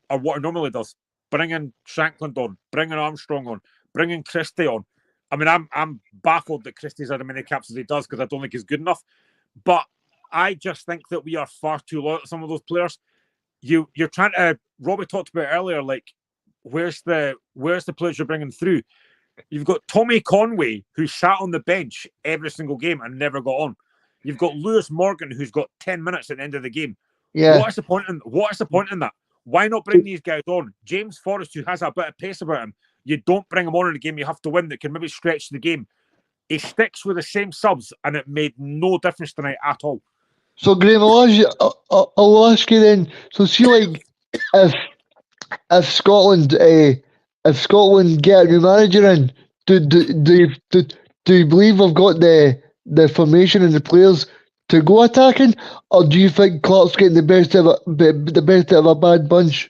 what he normally does. Bringing Shankland on, bringing Armstrong on, bringing Christie on. I mean, I'm baffled that Christie's had as many caps as he does because I don't think he's good enough. But I just think that we are far too loyal to some of those players. You're trying to. Robbie talked about earlier, like where's the players you're bringing through? You've got Tommy Conway who sat on the bench every single game and never got on. You've got Lewis Morgan who's got 10 minutes at the end of the game. Yeah. What is the point in that? Why not bring these guys on? James Forrest, who has a bit of pace about him, you don't bring him on in a game you have to win that can maybe stretch the game. He sticks with the same subs, and it made no difference tonight at all. So Graham, I'll ask you then. So see, like if Scotland get a new manager in, do you believe we've got the formation and the players to go attacking, or do you think Clark's getting the best of a bad bunch?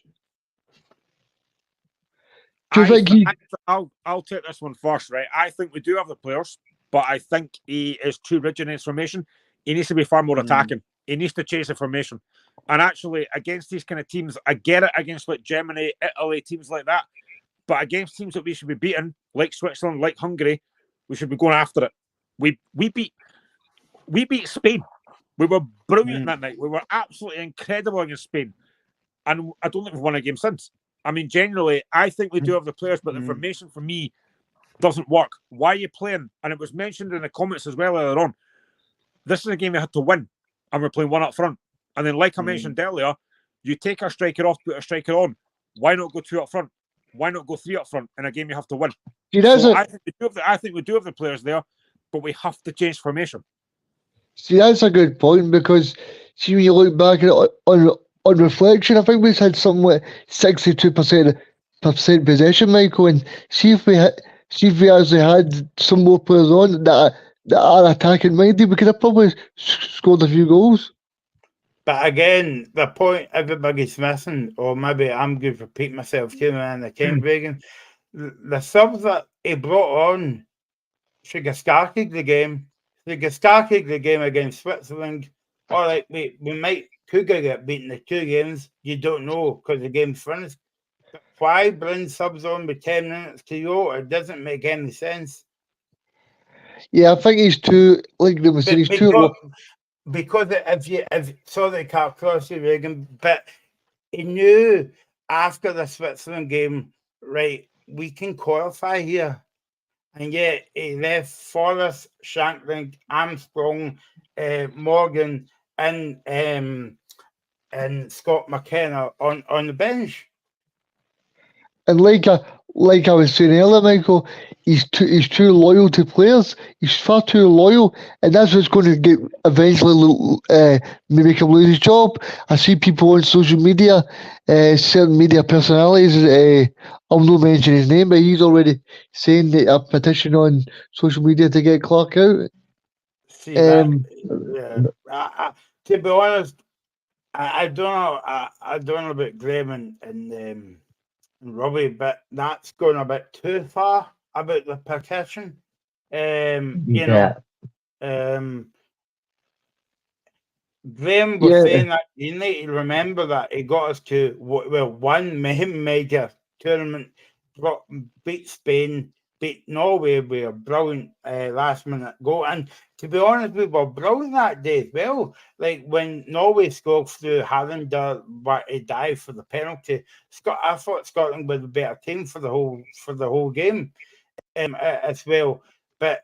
Do you think he? I'll take this one first, right? I think we do have the players, but I think he is too rigid in his formation. He needs to be far more attacking. He needs to chase the formation. And actually, against these kind of teams, I get it against like Germany, Italy, teams like that. But against teams that we should be beating, like Switzerland, like Hungary, we should be going after it. We beat Spain. We were brilliant that night. We were absolutely incredible against Spain. And I don't think we've won a game since. I mean, generally, I think we do have the players, but the formation for me doesn't work. Why are you playing? And it was mentioned in the comments as well earlier on. This is a game we had to win, and we're playing one up front. And then, like I mentioned earlier, you take our striker off, put a striker on. Why not go two up front? Why not go three up front in a game you have to win? So I think we do have the players there, but we have to change formation. See, that's a good point because see when you look back at it on reflection, I think we've had something like 62% possession, Michael, and see if we actually had some more players on that are attacking minded, we could have probably scored a few goals. But again, the point everybody's missing, or maybe I'm going to repeat myself here and again, Reagan, the subs that he brought on should have started the game. They get started the game against Switzerland. All right, we could get beaten the two games. You don't know because the game's finished. But why bring subs on with 10 minutes to go? It doesn't make any sense. Yeah, I think he's too, like they were saying, he's too. Because if sorry, Carl Crossley, Reagan, but he knew after the Switzerland game, right, we can qualify here. And yet he left Forrest, Shankland, Armstrong, Morgan, and Scott McKenna on the bench. And like I was saying earlier, Michael, he's too loyal to players. He's far too loyal, and that's what's going to get eventually make him lose his job. I see people on social media, certain media personalities. I'll not mention his name, but he's already saying that a petition on social media to get Clark out. See that? To be honest, I don't know. I don't know about Graham and Robbie, but that's going a bit too far about the petition. You know, Graham was saying that you need to remember that he got us to one major tournament, beat Spain, beat Norway with a brilliant last minute goal. And to be honest, we were brilliant that day as well. Like when Norway scored through Harlander, but he dived for the penalty. I thought Scotland was a better team for the whole game as well. But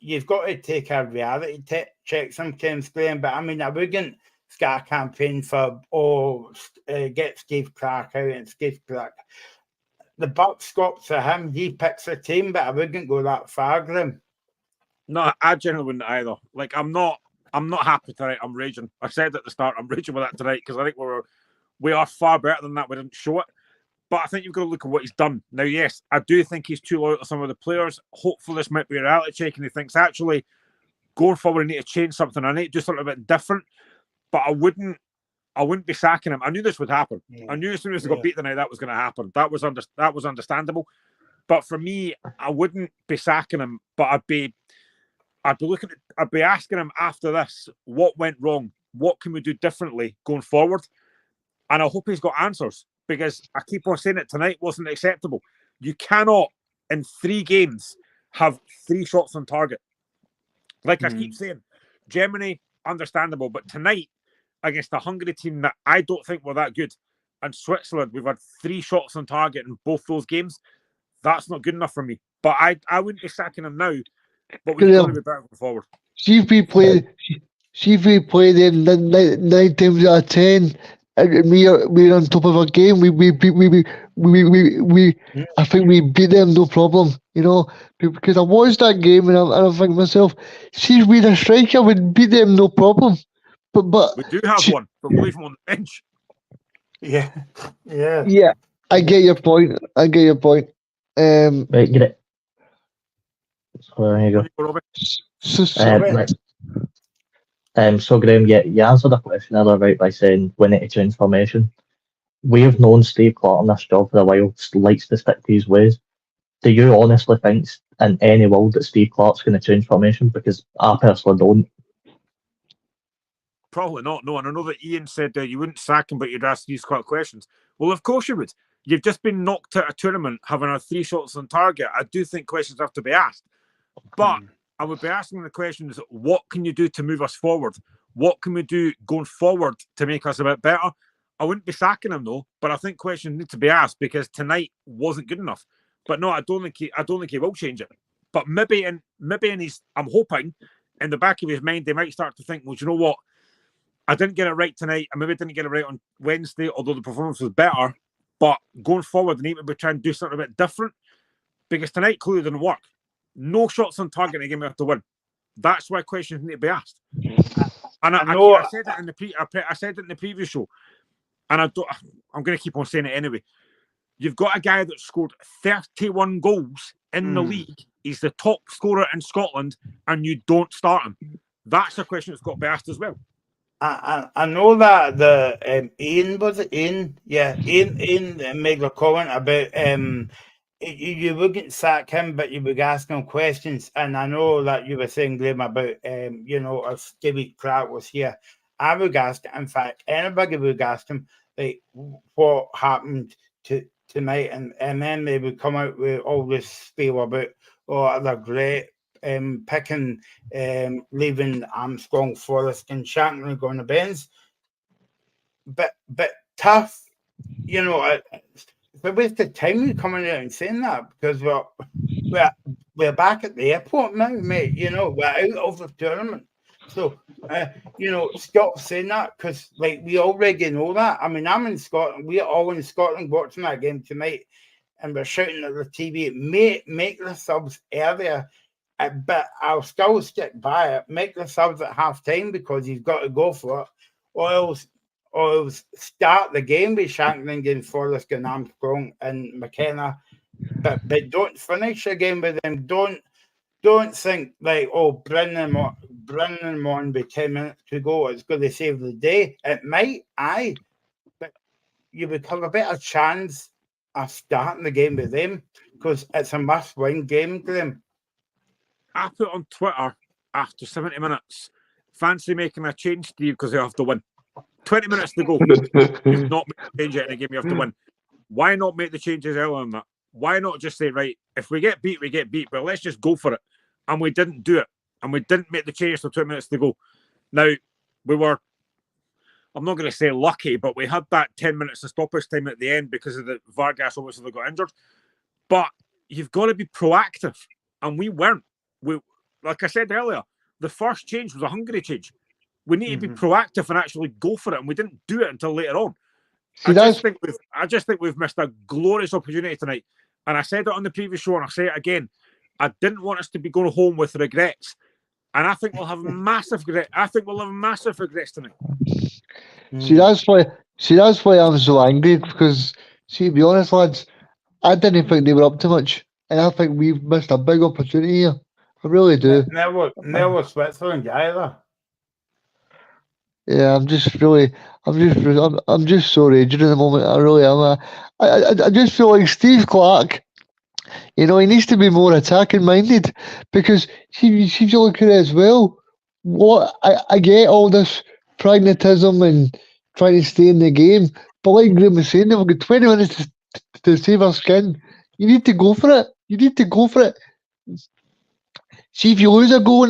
you've got to take a reality check sometimes, Graham. But I mean, I wouldn't start a campaign for get Steve Clark out and Steve Clark. The buck stops to him. He picks a team, but I wouldn't go that far, Graham. No, I generally wouldn't either. Like, I'm not happy tonight. I'm raging. I said at the start, I'm raging with that tonight because I think we are far better than that. We didn't show it. But I think you've got to look at what he's done. Now, yes, I do think he's too loyal to some of the players. Hopefully this might be a reality check and he thinks, actually, going forward, I need to change something. I need to do something a bit different. But I wouldn't be sacking him. I knew this would happen. Yeah. I knew as soon as he got beat tonight, that was going to happen. That was understandable. But for me, I wouldn't be sacking him, but I'd be asking him after this, what went wrong? What can we do differently going forward? And I hope he's got answers. Because I keep on saying it, tonight wasn't acceptable. You cannot, in 3 games, have 3 shots on target. Like I keep saying, Germany, understandable. But tonight, against a Hungary team that I don't think were that good, and Switzerland, we've had 3 shots on target in both those games. That's not good enough for me. But I wouldn't be sacking him now. But we've got to be better going forward. See if we play them 9 times out of 10. And we're on top of our game. I think we beat them no problem, because I watched that game and I think to myself, see if we're a striker, we'd beat them no problem. But we do have one, but we leave him on the bench. Yeah. I get your point. Right, get it. So there you go. So Graham, you answered a question earlier, right, by saying we need to change formation. We have known Steve Clark on this job for a while, likes to stick to his ways. Do you honestly think in any world that Steve Clark's going to change formation? Because I personally don't. Probably not, no. And I know that Ian said you wouldn't sack him, but you'd ask these kind of questions. Well, of course you would. You've just been knocked out of a tournament, having had 3 shots on target. I do think questions have to be asked. But I would be asking the questions, what can you do to move us forward? What can we do going forward to make us a bit better? I wouldn't be sacking him though, but I think questions need to be asked because tonight wasn't good enough. But no, I don't think he will change it. But maybe in his, I'm hoping in the back of his mind, they might start to think, well, you know what? I didn't get it right tonight. I maybe didn't get it right on Wednesday, although the performance was better. But going forward, they need to be trying to do something a bit different because tonight clearly didn't work. No shots on target in a game we have to win. That's why questions need to be asked. And I said it in the previous show, and I'm going to keep on saying it anyway. You've got a guy that scored 31 goals in the league. He's the top scorer in Scotland, and you don't start him. That's a question that's got to be asked as well. I know that the Ian made a comment about you wouldn't sack him, but you would ask him questions. And I know that you were saying, Graham, about if Stevie Clark was here, I would ask. In fact, anybody would ask him like what happened tonight, and then they would come out with all this spiel about they're great. Picking, leaving Armstrong, Forrest, and Shankland going to Benz, but tough, it's a waste of time you coming out and saying that because we're back at the airport now, mate. We're out of the tournament, so stop saying that because we already know that. I mean, I'm in Scotland. We're all in Scotland watching that game tonight, and we're shouting at the TV, make the subs earlier. But I'll still stick by it. Make the subs at half time because you've got to go for it. Or else start the game with Shankland against Forrest and Armstrong and McKenna. But don't finish the game with them. Don't think bring them on with 10 minutes to go. It's going to save the day. It might, but you would have a better chance of starting the game with them because it's a must-win game to them. I put on Twitter after 70 minutes, fancy making a change, Steve, because they have to win. 20 minutes to go. You've not made a change yet in a game you have to win. Why not make the changes earlier than that? Why not just say, right, if we get beat, we get beat, but let's just go for it. And we didn't do it. And we didn't make the change till 20 minutes to go. Now, we were, I'm not going to say lucky, but we had that 10 minutes of stoppage time at the end because of the Vargas obviously got injured. But you've got to be proactive. And we weren't. like I said earlier, the first change was a Hungary change. We need to be Mm-hmm. proactive and actually go for it, and we didn't do it until later on. See, I that's just think we've missed a glorious opportunity tonight. And I said it on the previous show, and I'll say it again. I didn't want us to be going home with regrets, and I think we'll have massive regret. I think we'll have massive regrets tonight. see that's why I'm so angry, because see, to be honest, lads, I didn't think they were up to much, and I think we've missed a big opportunity here. I really do. Never Switzerland either. Yeah, I'm just so raging at the moment. I really am. I just feel like Steve Clark. You know, he needs to be more attacking minded, because see if you look at it as well. What I get all this pragmatism and trying to stay in the game, but like Graham was saying, we've got 20 minutes to save our skin. You need to go for it. You need to go for it. See if you lose a goal,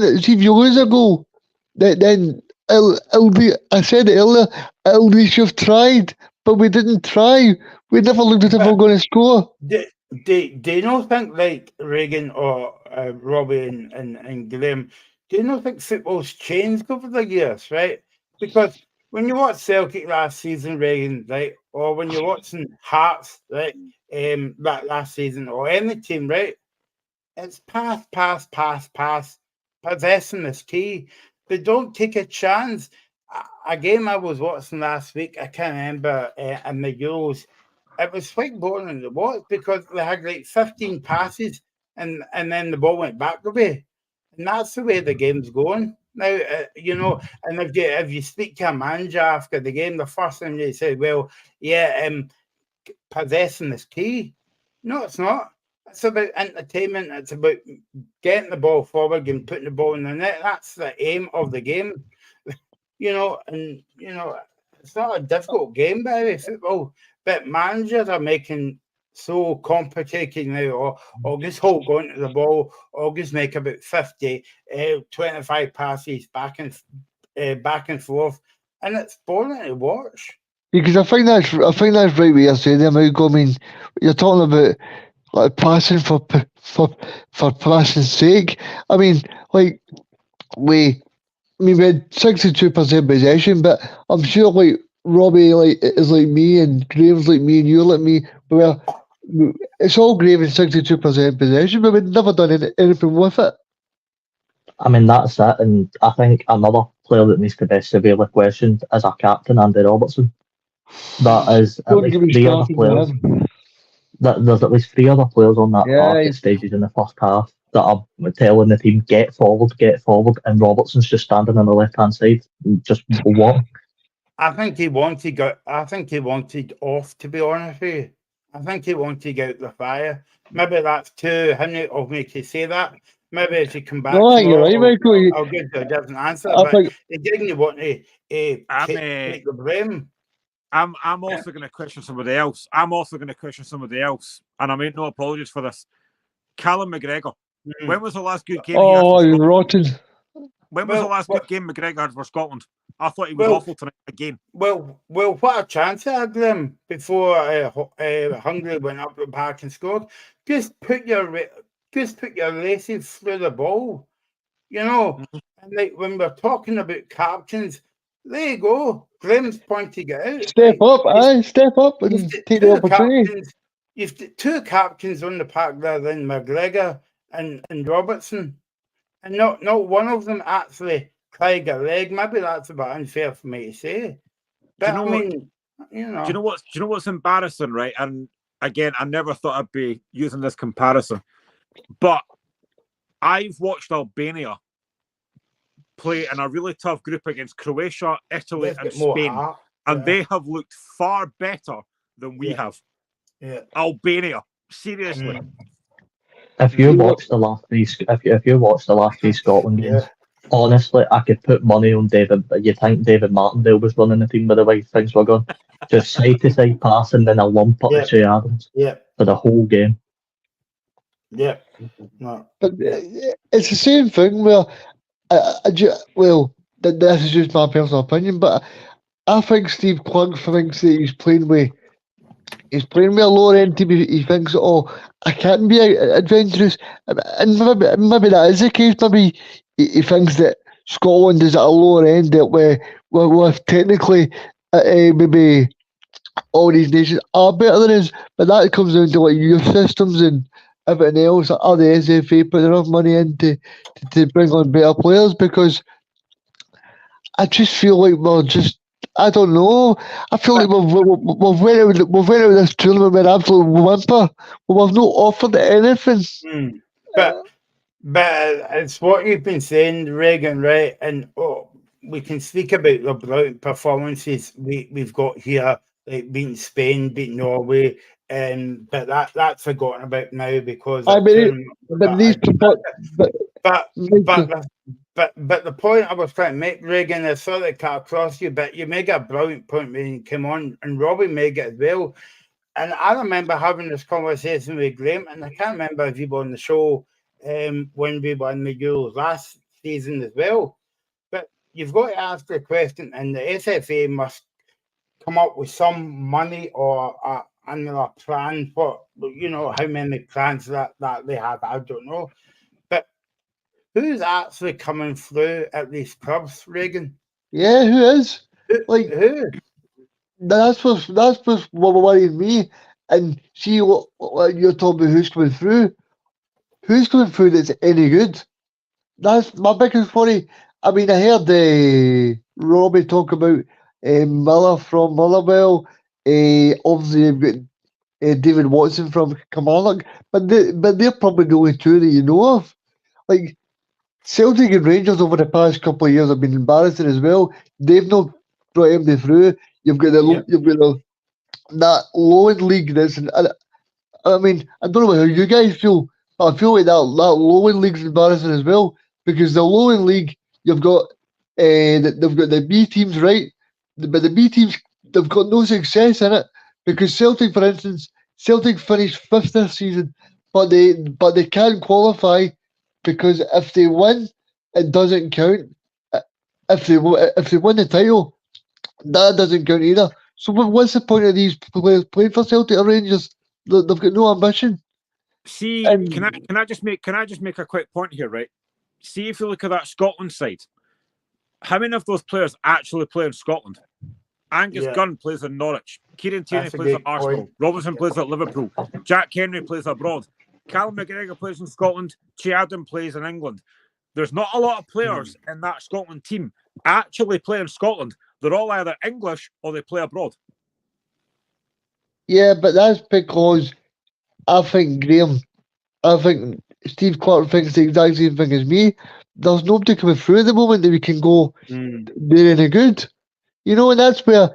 then it'll be. I said it earlier. It'll be you've tried, but we didn't try. We never looked as if we were going to score. Do you not think, like Reagan or Robbie and Graham, do you not think football's changed over the years, right? Because when you watch Celtic last season, Reagan, right, or when you're watching Hearts, right, that last season, or any team, right, it's pass. Possession is key. They don't take a chance. A game I was watching last week, I can't remember, in the Euros, it was quite boring to watch because they had like 15 passes and then the ball went back away. And that's the way the game's going now, you know. And if you speak to a manager after the game, the first thing they say, well, yeah, possession is key. No, it's not. It's about entertainment. It's about getting the ball forward and putting the ball in the net. That's the aim of the game, you know. And, you know, it's not a difficult game, by the way, football. But managers are making so complicated now, or just hold on to the ball, or just make about 50, 25 passes back and forth. And it's boring to watch. Because I think that's right what you're saying there, Michael. I mean, you're talking about like passing for passing's sake. I mean, like we had 62% possession, but I'm sure like Robbie is like me, and Graham's like me, and you're like me. Well, it's all great with 62% possession, but we've never done anything with it. I mean, that's it. And I think another player that needs to be severely questioned is our captain, Andy Robertson. That is at Don't get me least three other started, players. man. There's at least three other players on that Yeah, park at he's- stages in the first half that are telling the team, get forward, and Robertson's just standing on the left-hand side. Just what? I think he wanted off, to be honest with you. I think he wanted to get out the fire. Maybe that's too him of me to say that. Maybe if he come back, No, you're right, Michael. I'll give you a different answer. I But think- he didn't want to take the blame. I'm also going to question somebody else. And I make no apologies for this. Callum McGregor. When was the last good game he had Oh, for you're Scotland? rotten. When was the last good game McGregor had for Scotland? I thought he was awful tonight again. Well, what a chance he had them before Hungary went up the park and scored. Just put your laces through the ball, you know. And like when we're talking about captains, there you go. Graham's pointing it out. Step up and take the opportunity. You've two captains on the park there, then McGregor and Robertson, and not one of them actually cried a leg. Maybe that's a bit unfair for me to say. But Do you know what's embarrassing, right? And again, I never thought I'd be using this comparison, but I've watched Albania play in a really tough group against Croatia, Italy, and Spain, and they have looked far better than we have. Yeah, Albania, seriously. If you watch the last three, if you watch the last three Scotland games, honestly, I could put money on David. But you think David Martindale was running the team by the way things were going? Just side to side passing, then a lump up to Che Adams for the whole game. Yeah, no. But it's the same thing where, this is just my personal opinion, but I think Steve Clark thinks that he's playing with he's playing with a lower end team. He thinks, oh, I can't be adventurous, and maybe that is the case. Maybe he thinks that Scotland is at a lower end that with technically maybe all these nations are better than us, but that comes down to like youth systems and everything else. Are the SFA putting enough money in to bring on better players? Because I just feel like we're just. I don't know. I feel like we've went out of this tournament with an absolute whimper. We've not offered anything. But it's what you've been saying, Reagan, right? And we can speak about the brilliant performances we've got here, like beating Spain, beating Norway, but that's forgotten about now because I that mean, tournament was but these but the point I was trying to make, Reagan, I saw that cut across you, but you make a brilliant point when you came on, and Robbie made it as well. And I remember having this conversation with Graham, and I can't remember if you were on the show when we won the Euros last season as well. But you've got to ask the question, and the SFA must come up with some money or another plan for, how many plans that they have. I don't know. But who's actually coming through at these clubs, Reagan? Yeah, who is? Like, who? That's what's what worries me. And see what you're talking about who's coming through. Who's coming through that's any good? That's my biggest worry. I mean, I heard Robbie talk about Miller from Motherwell. Obviously, you've got David Watson from Kilmarnock, but they're probably the only two that you know of. Like Celtic and Rangers over the past couple of years have been embarrassing as well. They've not brought anybody through. You've got that lower league. I mean, I don't know how you guys feel, but I feel like that lower league's embarrassing as well because the lower league you've got they've got the B teams, right, but the B teams they've got no success in it because Celtic, for instance, Celtic finished fifth this season, but they can't qualify because if they win, it doesn't count. If they win the title, that doesn't count either. So what's the point of these players playing for Celtic or Rangers? They've got no ambition. See, And can I just make a quick point here, right? See if you look at that Scotland side, how many of those players actually play in Scotland? Angus Gunn plays in Norwich. Kieran Tierney plays at Arsenal. Robinson plays at Liverpool. Jack Henry plays abroad. Callum McGregor plays in Scotland. Che Adam plays in England. There's not a lot of players in that Scotland team actually play in Scotland. They're all either English or they play abroad. yeah, but that's because I think Steve Clark thinks the exact same thing as me. There's nobody coming through at the moment that we can go, they're any good. You know, and that's where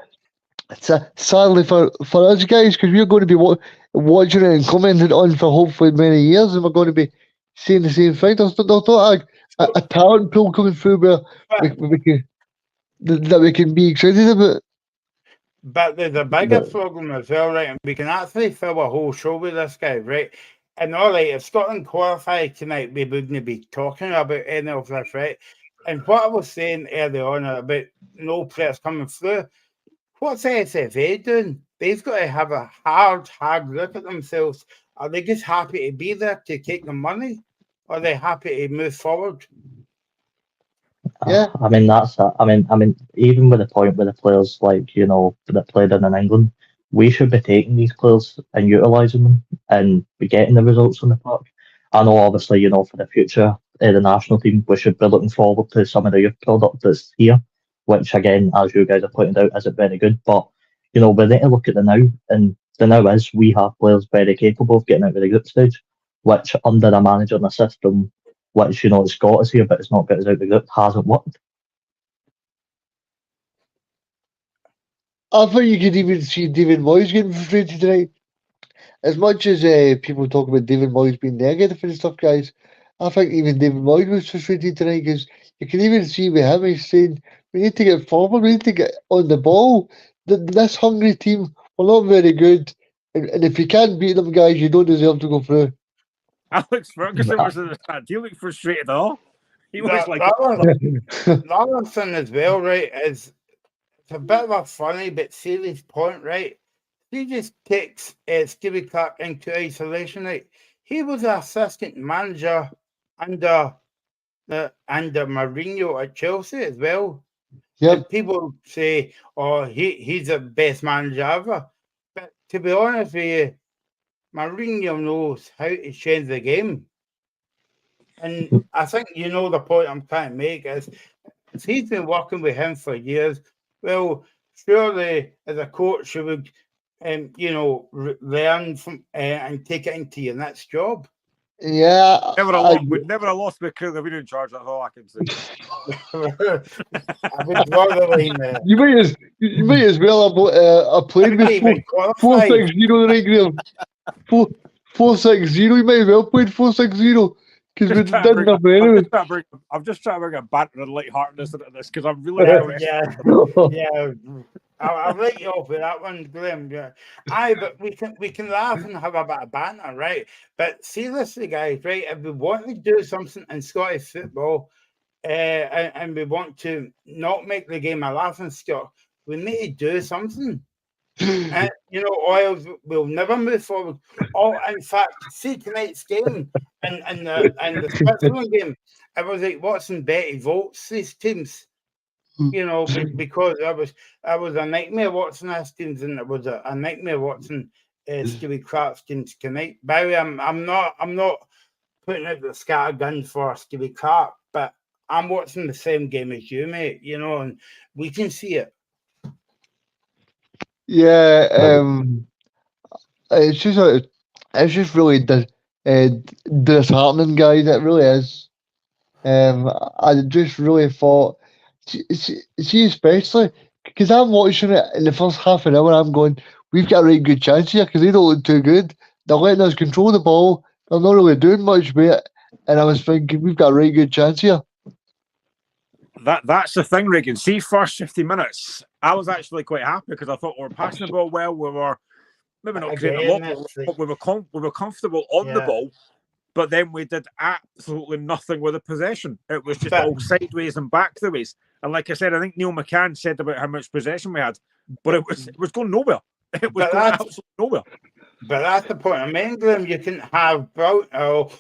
it's sadly for us guys, because we're going to be watching it and commenting on for hopefully many years, and we're going to be saying the same thing. There's not a talent pool coming through where we can be excited about. But there's a bigger problem as well, right? And we can actually fill a whole show with this guy, right? And all right, if Scotland qualified tonight, we wouldn't be talking about any of this, right? And what I was saying earlier on about no players coming through, what's the SFA doing? They've got to have a hard look at themselves. Are they just happy to be there to take the money? Or are they happy to move forward? Yeah. I mean that's it. I mean even with the point with the players that played in England, we should be taking these players and utilising them and be getting the results on the park. I know obviously, for the future the national team we should be looking forward to some of the youth product that's here, which again, as you guys have pointed out, isn't very good. But we need to look at the now, and the now is we have players very capable of getting out of the group stage, which under a manager and a system which it's got us here, but it's not got us out of the group, hasn't worked. I think you could even see David Moyes getting frustrated tonight. As much as people talk about David Moyes being negative and stuff, guys, I think even David Moyes was frustrated tonight because you can even see with him, he's saying, we need to get forward, we need to get on the ball. This Hungary team were not very good, and if you can't beat them, guys, you don't deserve to go through. Alex Ferguson was in that. Do you look frustrated at all? He was like the other thing as well, right, is it's a bit of a funny but serious point, right? he just takes Stevie Clark into isolation. Like, he was an assistant manager under Mourinho at Chelsea as well. Yep. And people say, "Oh, he's the best manager ever." But to be honest with you, Mourinho knows how to change the game. And I think you know the point I'm trying to make is he's been working with him for years. Well, surely as a coach, you would, learn from and take it into your next job. Yeah. We'd never have lost because we didn't charge. That's all I can say. I would draw the line there. You might as well have played with 4-6-0 right, Graham. 4-6-0. You might as well played 4-6-0 because we didn't have anyway. I'm just trying to bring a banter and lightheartedness into this because I'm really interested. Yeah. I'll let you off with that one, Graham. Yeah. But we can laugh and have a bit of banter, right? But seriously, guys, right? If we want to do something in Scottish football, and we want to not make the game a laughing stock, we need to do something. And or else we'll never move forward. In fact, see tonight's game and the Switzerland game, it was like watching Betty Volts these teams. Because I was a nightmare watching these teams, and it was a nightmare watching Stewie Clark's teams tonight. By the way, I'm not putting out the scattergun for Stewie Clark, but I'm watching the same game as you, mate. And we can see it. Yeah, it's just really disheartening, guys. It really is. I just really thought, see, especially because I'm watching it in the first half an hour, I'm going, we've got a really good chance here because they don't look too good. They're letting us control the ball. They're not really doing much with it, and I was thinking we've got a really good chance here. That's the thing, Regan. See, first 50 minutes, I was actually quite happy because I thought we were passing the ball well. We were maybe not creating a lot, but we were comfortable on the ball. But then we did absolutely nothing with the possession. It was just all sideways and back the ways. And like I said, I think Neil McCann said about how much possession we had, but it was going nowhere. It was going absolutely nowhere. But that's the point. I mean, Graham, you can have brilliant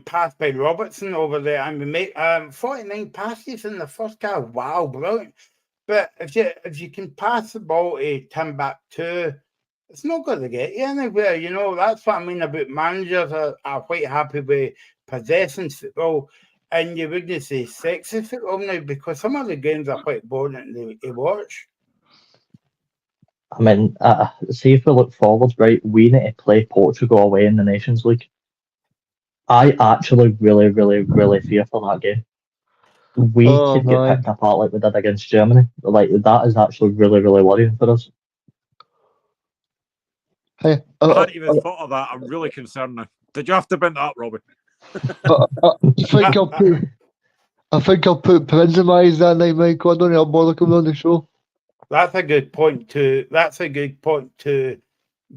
pass by Robertson over there, and we make 49 passes in the first half. Wow, brilliant! But if you can pass the ball to Tim back too, it's not going to get you anywhere. That's what I mean about managers are quite happy with possession football, and you wouldn't say sexy football now because some of the games are quite boring to watch. I mean, see if we look forward, right? We need to play Portugal away in the Nations League. I actually really, really, really fear for that game. We could get picked apart like we did against Germany. Like that is actually really, really worrying for us. I hadn't even thought of that. I'm really concerned now. Did you have to bring that up, Robbie? I think I'll put Benzema as that night, Mike. I don't know how bother coming on the show. That's a good point too.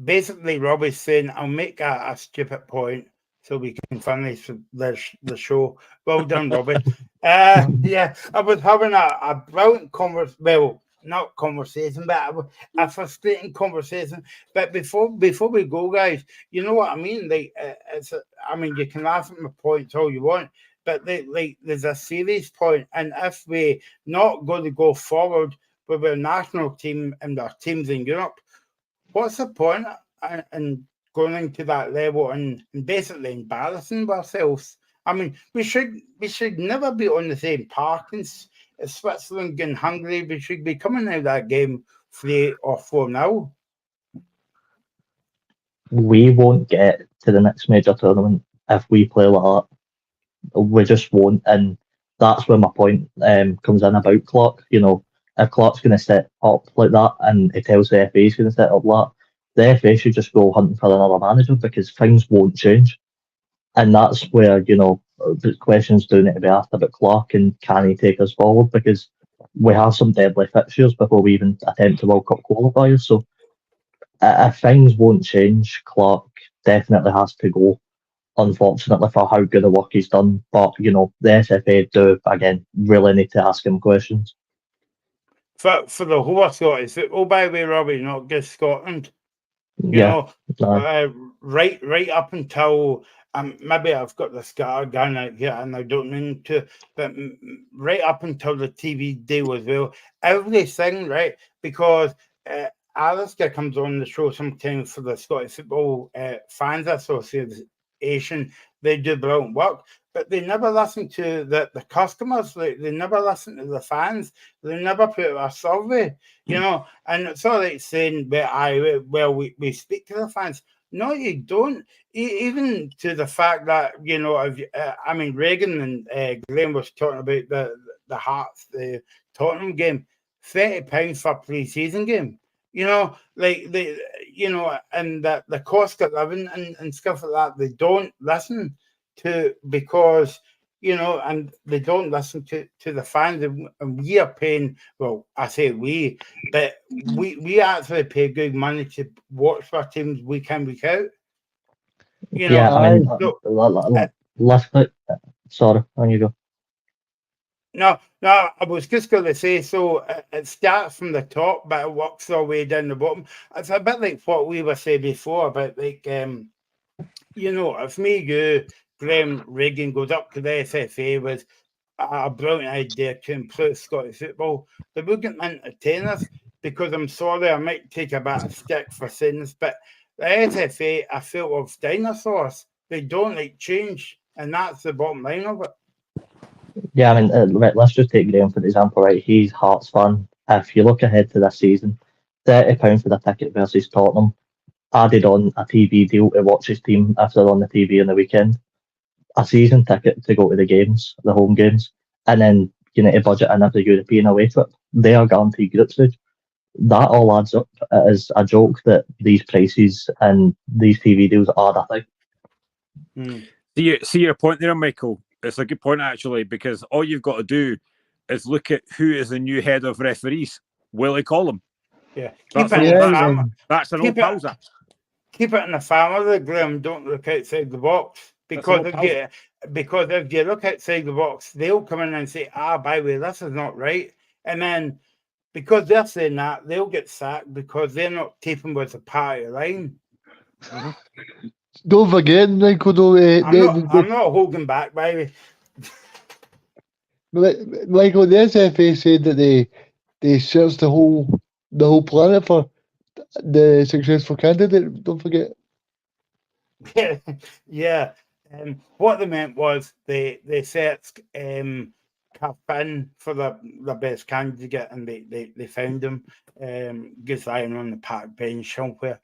Basically, Robbie's saying, I'll make a stupid point so we can finish the show. Well done, Robbie. I was having a brilliant conversation. Well, not conversation, but a frustrating conversation. But before we go, guys, you know what I mean? Like, you can laugh at my points all you want, but there's a serious point, and if we're not going to go forward with our national team and our teams in Europe, what's the point in going into that level and basically embarrassing ourselves? I mean, we should never be on the same park as Switzerland and Hungary. We should be coming out of that game 3 or 4-0. We won't get to the next major tournament if we play like that. We just won't, and that's where my point comes in about Clark. If Clark's going to set up like that and he tells the FA he's going to set up like that, the FA should just go hunting for another manager because things won't change. And that's where, the questions do need to be asked about Clark and can he take us forward, because we have some deadly fixtures before we even attempt to World Cup qualifiers. So if things won't change, Clark definitely has to go, unfortunately, for how good the work he's done. But, the SFA do, again, really need to ask him questions. for the whole of Scottish football, by the way, Robbie, not just Scotland. You Yeah, know, aye. right up until maybe I've got the scar gun out here and I don't mean to, but right up until the TV deal as well, everything, right? Because Alistair comes on the show sometimes for the Scottish Football Fans Association. They do brilliant work, but they never listen to the customers. They never listen to the fans. They never put out a survey, you know. And it's all right saying, well, we speak to the fans. No, you don't. Even to the fact that, you know, I mean, Reagan and Graham was talking about the Hearts, the Tottenham game, £30 for a pre-season game. You know, like you know, and the cost of living and stuff like that, they don't listen to, because, you know, and they don't listen to the fans, and we are paying. Well, I say we, but we actually pay good money to watch our teams week in, week out. You Yeah, know, I mean, so last sorry, on you go. no, I was just going to say, so it starts from the top, but it works all the way down the bottom. It's a bit like what we were saying before about, like, you know, if me, you, Graham, Reagan goes up to the SFA with a brilliant idea to improve Scottish football, they wouldn't entertain us, because I'm sorry, I might take a bit of stick for saying this, but the SFA are full of dinosaurs. They don't like change, and that's the bottom line of it. Yeah, I mean, right, let's just take Graham for example, right? He's Hearts fan. If you look ahead to this season, £30 for the ticket versus Tottenham, added on a TV deal to watch his team if they're on the TV on the weekend, a season ticket to go to the games, the home games, and then you need to budget another European away trip. They are guaranteed group stage. That all adds up. It is a joke that these prices and these TV deals are a thing. See your point there, Michael. It's a good point, actually, because all you've got to do is look at who is the new head of referees. Willie Collum. Yeah, That's it in the family. That's an old pauser. Keep it in the family, Graham. Don't look outside the box, because if you look outside the box, they'll come in and say, by the way, this is not right. And then, because they're saying that, they'll get sacked because they're not keeping with the party line. Don't forget, Michael, though, I'm not holding back, baby. Michael, the SFA said that they searched the whole planet for the successful candidate. Don't forget. Yeah. What they meant was they searched Capin for the best candidate, and they found him just lying on the park bench somewhere.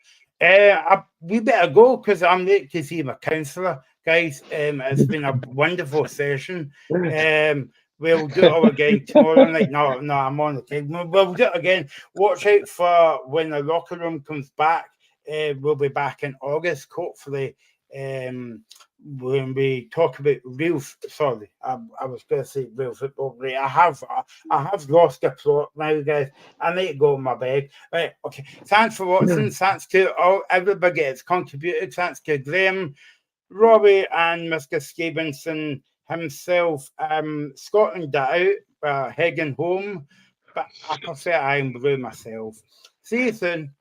We better go, because I'm late to see my counsellor, guys. It's been a wonderful session. We'll do it all again tomorrow night. No, I'm on the table. We'll do it again. Watch out for when the locker room comes back. We'll be back in August, hopefully. When we talk about real, sorry, I was going to say real football. Right, I have lost the plot now, guys. I need to go in my bed. Right, okay. Thanks for watching. Thanks to everybody that's contributed. Thanks to Graham, Robbie, and Mr. Stevenson himself. Scotland out, heading home, but I prefer I'm blue myself. See you soon.